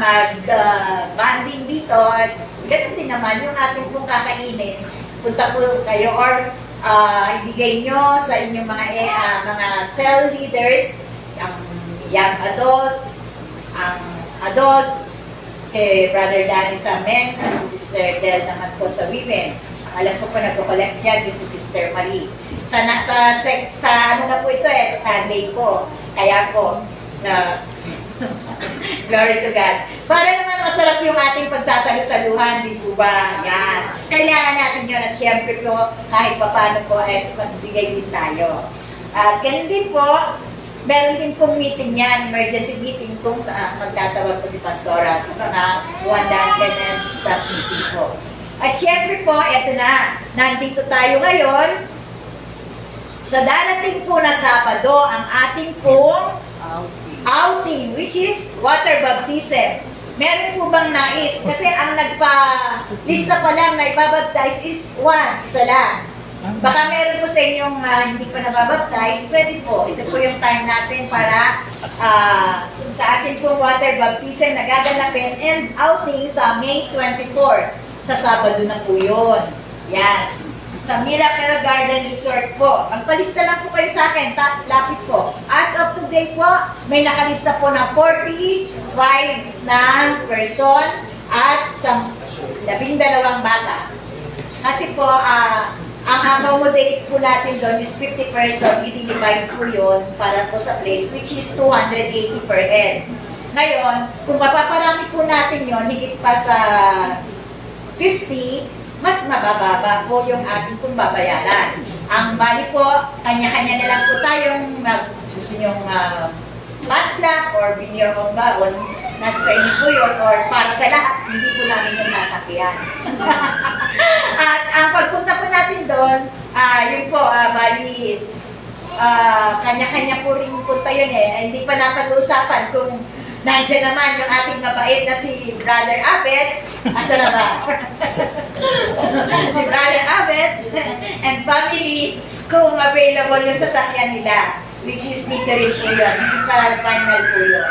mag-banding dito. At ganun din naman yung ating pong kakainin. Punta po kayo or ibigay nyo sa inyong mga cell leaders, ang young adult, ang adults, kay Brother Danny sa men, at Sister Del naman po sa women. Alam ko po nagko-collect dyan, si Sister Marie. Sa ano na po ito sa Sunday po. Kaya po, glory to God. Para naman masarap yung ating pagsasalu-saluhan, di po ba? Yan. Kailangan natin yun at syempre po, kahit pa paano po, magbigay din tayo. At ganun din po, meron din pong meeting yan, emergency meeting kung magtatawag po si Pastora sa mga 1 dozen and staff meeting po. At syempre po, eto na, nandito tayo ngayon. Sa darating po na Sabado, ang ating pong outing, which is water baptism. Meron po bang nais? Kasi ang nagpa-lista pa lang na ibabaptize is isa lang. Baka meron po sa inyong hindi pa nababaptize, pwede po. Ito po yung time natin para sa ating pong water baptism na gaganapin and outing sa May 24. Sa Sabado na po yun. Yan. Sa Miracle Garden Resort po. Magpalista lang po kayo sa akin. Lapit po. As of today po, may nakalista po na 45 na person at 12 bata. Kasi po, ang accommodate po natin doon is 50 person. I-divide po yun para po sa place, which is 280 per head. Ngayon, kung mapaparami po natin yun, higit pa sa 50, mas mabababa po yung ating pong babayaran. Ang bali po, kanya-kanya na lang po tayong gusto nyong potluck or binir kong baon, nasa inyo po yun, or para sa lahat, hindi po namin yung natakyan. At ang pagpunta po natin doon, yun po, bali, kanya-kanya po rin punta yun Hindi pa napag-uusapan kung nandiyan naman yung ating mabait na si Brother Abet. Asa na ba? Si Brother Abet and family, kung available yung sasakyan nila, which is dito rin po yun. Hindi para final po yun.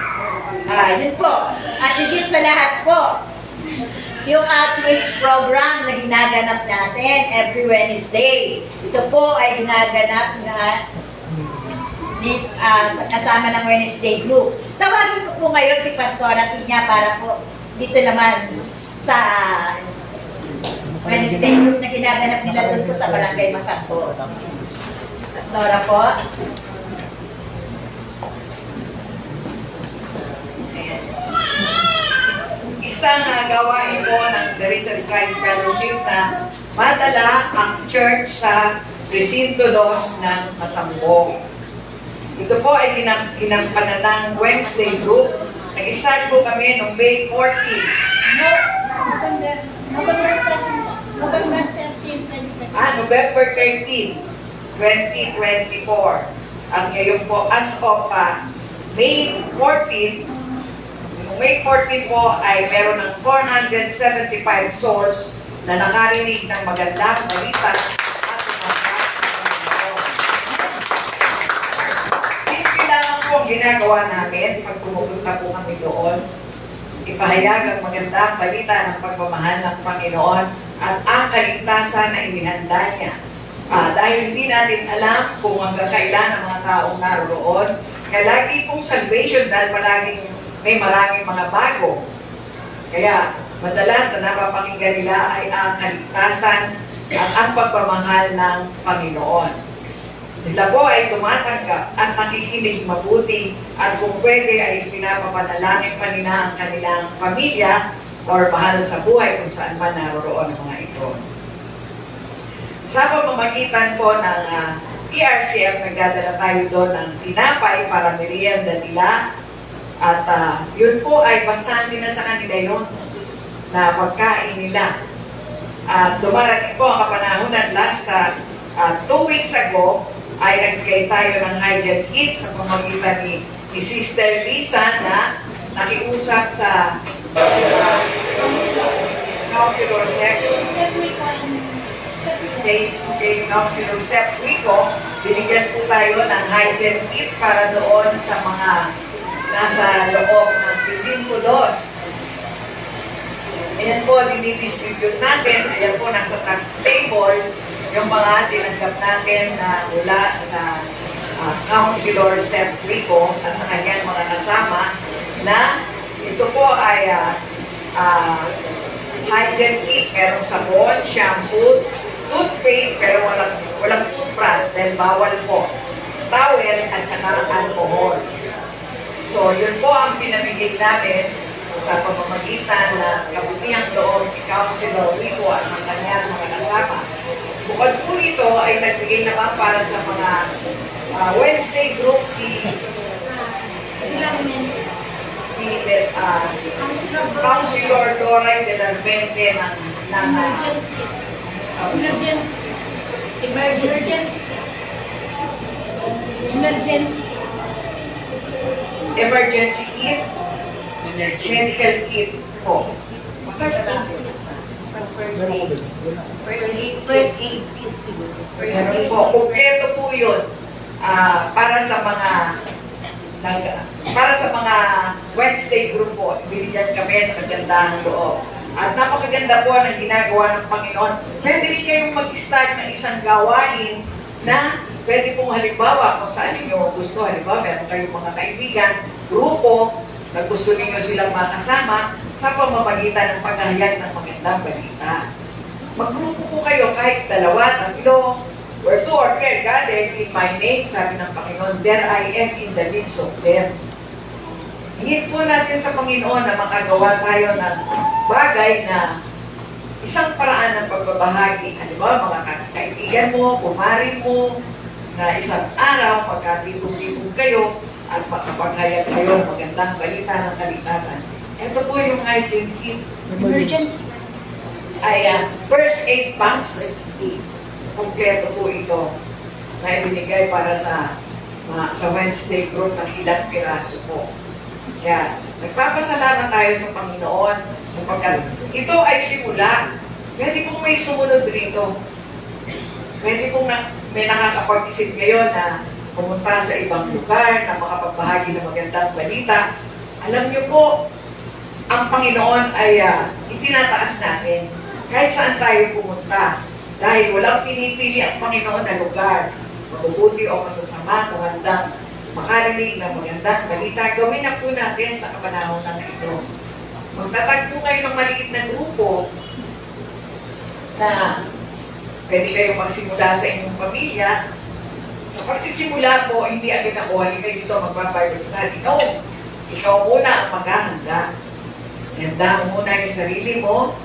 Yun po. At higit sa lahat po, yung outreach program na ginaganap natin every Wednesday. Ito po ay ginaganap na kasama ng Wednesday group. Tawagin ko po ngayon si Pastora Signa para po dito naman sa Wednesday group na ginaganap nila doon po sa Barangay Masangko. Pastora po. Ayan. Isang gawain po ng The Risen Christ Fellowship na madala ang church sa Presinto 2 ng Masangko. Ito po ay ginampanatang Wednesday group. Nag-start po kami noong May 14. November 13, 2024. Ang ngayon po, as of May 14, Noong May 14 po ay meron ng 475 souls na nakarinig ng magandang balita at simple lang po ang ginagawa namin pag pumupunta po kami doon. Ipahayag ang magandang balita ng pagmamahal ng Panginoon at ang kaligtasan na inihanda niya. Dahil hindi natin alam kung hanggang kailan ang mga taong naroon, kaya lagi pong salvation dahil may maraming mga bago. Kaya madalas na napapakinggan nila ay ang kaligtasan at ang pagmamahal ng Panginoon. Sila po ay tumatanggap at nakikinig mabuti at kung pwede ay pinapapanalangin pa nila ang kanilang pamilya or mahal sa buhay kung saan man naroon ang mga ito. Sa pamamagitan po ng TRCF, nagdadala tayo doon ng tinapay para merienda nila. At yun po ay bastante na sa kanila yun na pagkain nila. Dumarating po ang kapanahonan last 2 weeks ago ay nagbigay tayo ng hygiene kit sa pamamagitan ni Sister Lisa na nakiusap sa Councilor Sec. Kay Councilor Sep Wico, binigyan po tayo ng hygiene kit para doon sa mga nasa loob ng Presinto 2. Ayan po, dinidistribute natin. Ayan po, nasa table yung mga tinanggap natin na mula sa Councilor Sep Wico at sa kanyang mga kasama na ito po ay hygiene kit. Merong sabon, shampoo, toothpaste, pero walang toothbrush dahil bawal po. Towel at saka alcohol. So, yun po ang pinamigay namin sa pamamagitan na kabutihang loob ni Councilor Wico at ng kanyang mga kasama. Bukod po nito ay nagbigay naman para sa mga Wednesday group si Councilor Doray de la Vente ng emergency kit, medical kit po. First aid kit siguro. Meron po, kumpleto po yun para sa mga Wednesday group po. Binigyan kami sa kagandahang loob. At napakaganda po ng ginagawa ng Panginoon. Pwede rin kayong mag-start ng isang gawain na pwede pong halimbawa kung saan ninyo gusto. Halimbawa, meron kayong mga kaibigan, grupo, na gusto ninyo silang makasama sa pamamagitan ng paghahayag ng magandang balita. Mag-grupo po kayo kahit 2, 3, or 2 or 3 gather in my name, sabi ng Panginoon, there I am in the midst of them. Hingin po natin sa Panginoon na makagawa tayo ng bagay na isang paraan ng pagbabahagi. Halimbawa, mga kaibigan mo, kumarin mo, na isang araw, magkatipog-tipog kayo, at makapaghayag kayo ng magandang balita ng kaligtasan. Ito po yung hygiene kit. Emergency. Ay, first aid box. Kompleto po ito na ibinigay para sa Wednesday group ng ilang piraso po. Kaya, nagpapasalamat tayo sa Panginoon sapagkat ito ay simula. Pwede pong may sumunod rito. Pwede pong may nakakapag-isip ngayon na pumunta sa ibang lugar na makapagbahagi ng magandang balita. Alam niyo po, ang Panginoon ay itinataas natin kahit saan tayo pumunta. Dahil walang pinipili ang Panginoon na lugar, mabubuti o masasama, kung handang makarinig ng magandang balita, gawin na po natin sa kapanahon ng ito. Magtatagpo kayo ng maliit na grupo na pwede kayong magsimula sa inyong pamilya. Sa pagsisimula po, hindi agad ako, halika dito magpa-Bible study. No, ikaw muna ang maghahanda. Handa mo muna yung sarili mo,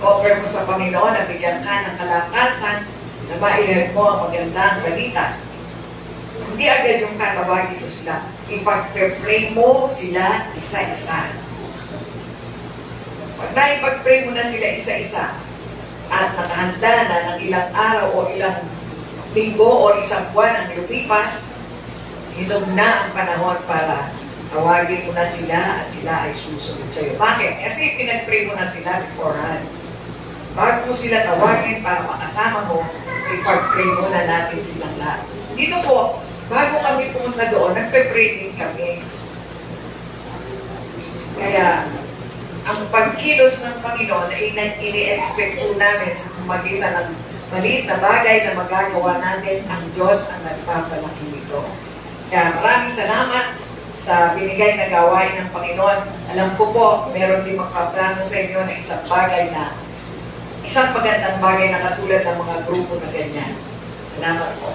offer mo sa Panginoon na bigyan ka ng kalakasan na maihag mo ang magandang balita. Hindi agad yung tatawagin mo sila. Ipag-pray mo sila isa-isa. Pag naipag-pray mo na sila isa-isa at nakahanda na ng ilang araw o ilang linggo o isang buwan ang lumipas, hinom na ang panahon para tawagin mo na sila at sila ay susunod sa iyo. Bakit? Kasi pinag-pray mo na sila beforehand. Bago mo sila tawagin para makasama mo, ipag-pray mo na natin silang lahat. Dito po, bago kami pumunta doon, nagpe-pray din kami. Kaya, ang pagkilos ng Panginoon ay ini-expect po namin sa magitan ng maliit na bagay na magagawa natin, ang Diyos ang nagpapalaki nito. Kaya maraming salamat sa binigay na gawain ng Panginoon. Alam ko po, meron din magpaplano sa inyo na isang magandang bagay na katulad ng mga grupo na ganyan. Salamat po.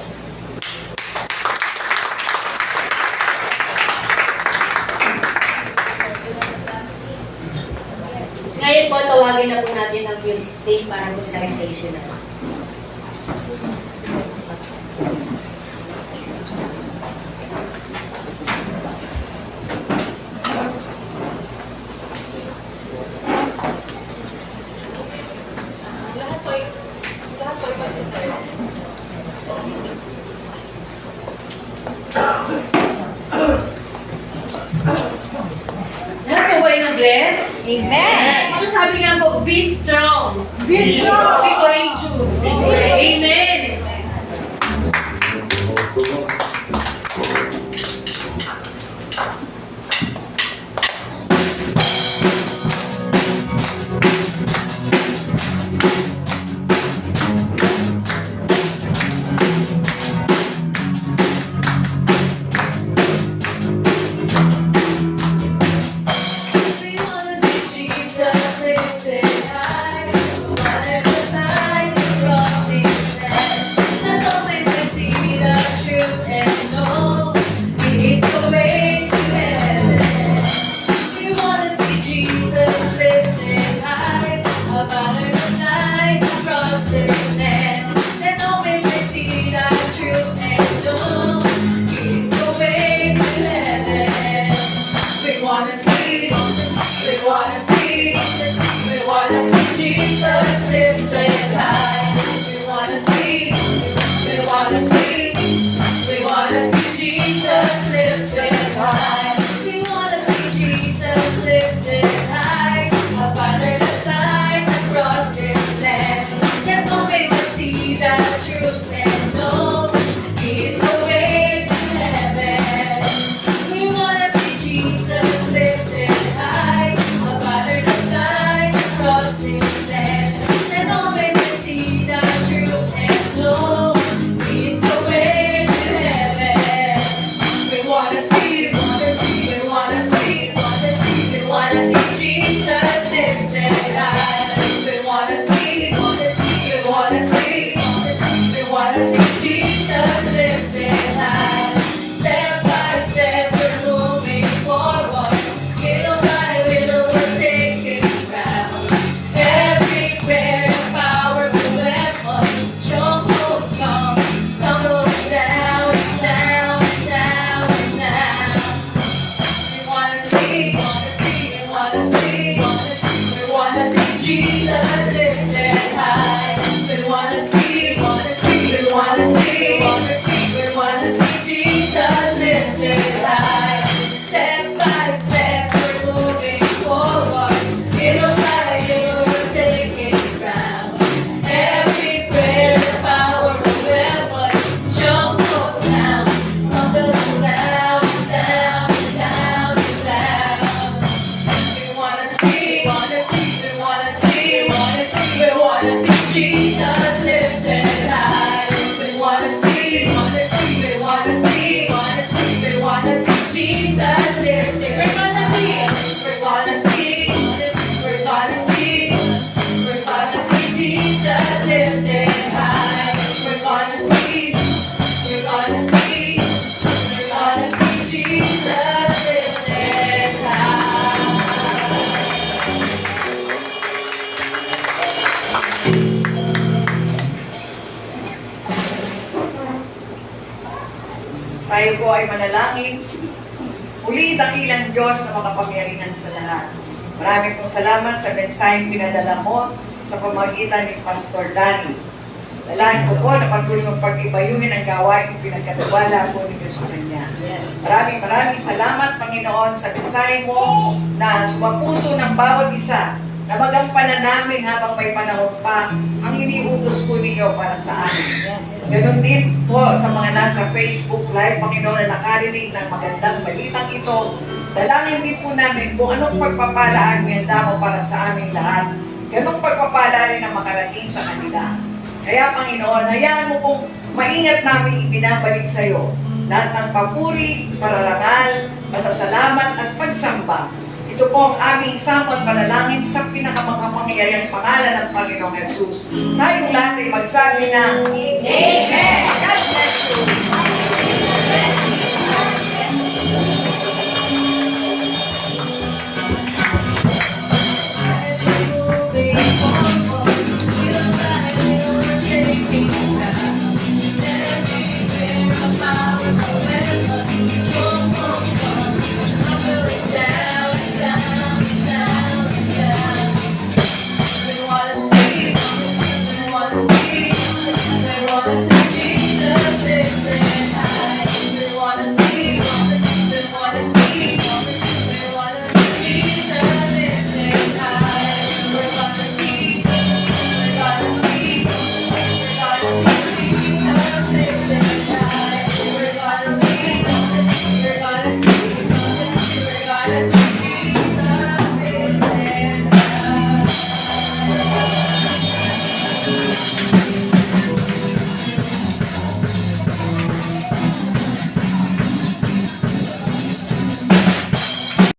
Ngayon po, tawagin na po natin ang music tape para po sa recessional. Lahat po ba yung bless? Amen! Ano sabi nga po? Be strong. Be strong. Be courageous. Amen. We wanna see Jesus lifted high, whatever lies across His land. Let all men see the truth and know He is the way to heaven. We wanna see Jesus lifted high, above every lies across His land. Let all men see the truth and know He is the way to heaven. We wanna see, we wanna see, we wanna see Jesus lifted high. We wanna see, we wanna see, we wanna see Jesus lifted high. We wanna see Jesus lifted high, above the skies across His land. Let no man see the truth and know He is the way to heaven. We wanna see Jesus lifted high, above the skies across His land. Let no man see the truth and know He is the way to heaven. We wanna see, we wanna see, we wanna see, we wanna see Jesus lifted high. We wanna see, we wanna see, we wanna see Jesus lifted high. Step by step we're moving forward. Little by little we're taking ground. Every prayer is powerful weapon. Strongholds come, tumble down, down, down, down. We wanna see, we wanna see, we wanna see Jesus lifted high. We wanna see, we wanna see, we wanna see Jesus lifted high. Step by step we're moving forward. Little by little we're taking ground. Every prayer is powerful weapon. Strongholds down, tumble down, down, down, down. We wanna see, we wanna see, we wanna see Jesus lifted high. We wanna see, we wanna see, we wanna see Jesus lifted. We're gonna see, we're gonna see, we're gonna see, we're gonna see Jesus lifted high. We're gonna see, we're gonna see, we're gonna see Jesus lifted high. Tayo po ay manalangin. Muli, dakilang Diyos na makapangyarihan sa lahat. Maraming pong salamat sa mensaheng pinadala mo sa pamagitan ni Pastor Danny. Dalahan ko po na patuloy mong pag-ibayuhin ang gawain kung pinagkatiwala po ninyo sa Kanya. Maraming salamat, Panginoon, sa mensahe mo na sumapuso ng bawat isa na magampanan namin habang may panahon pa ang iniutos po ninyo para sa amin. Ganon din po sa mga nasa Facebook Live, Panginoon, na nakarinig ng magandang balitang ito. Dalangin din po namin kung anong pagpapala ang miyanda mo para sa aming lahat. Ganong pagpapala rin ang makarating sa kanila. Kaya, Panginoon, hayaan mo kung maingat namin ibinabalik sa iyo lahat ng papuri, pararangal, pasasalamat at pagsamba. Ito po ang aming samot panalangin sa pinakamakapangyarihang pangalan ng Panginoong Jesus. Tayong lahat ay magsabi ng Amen! God bless you!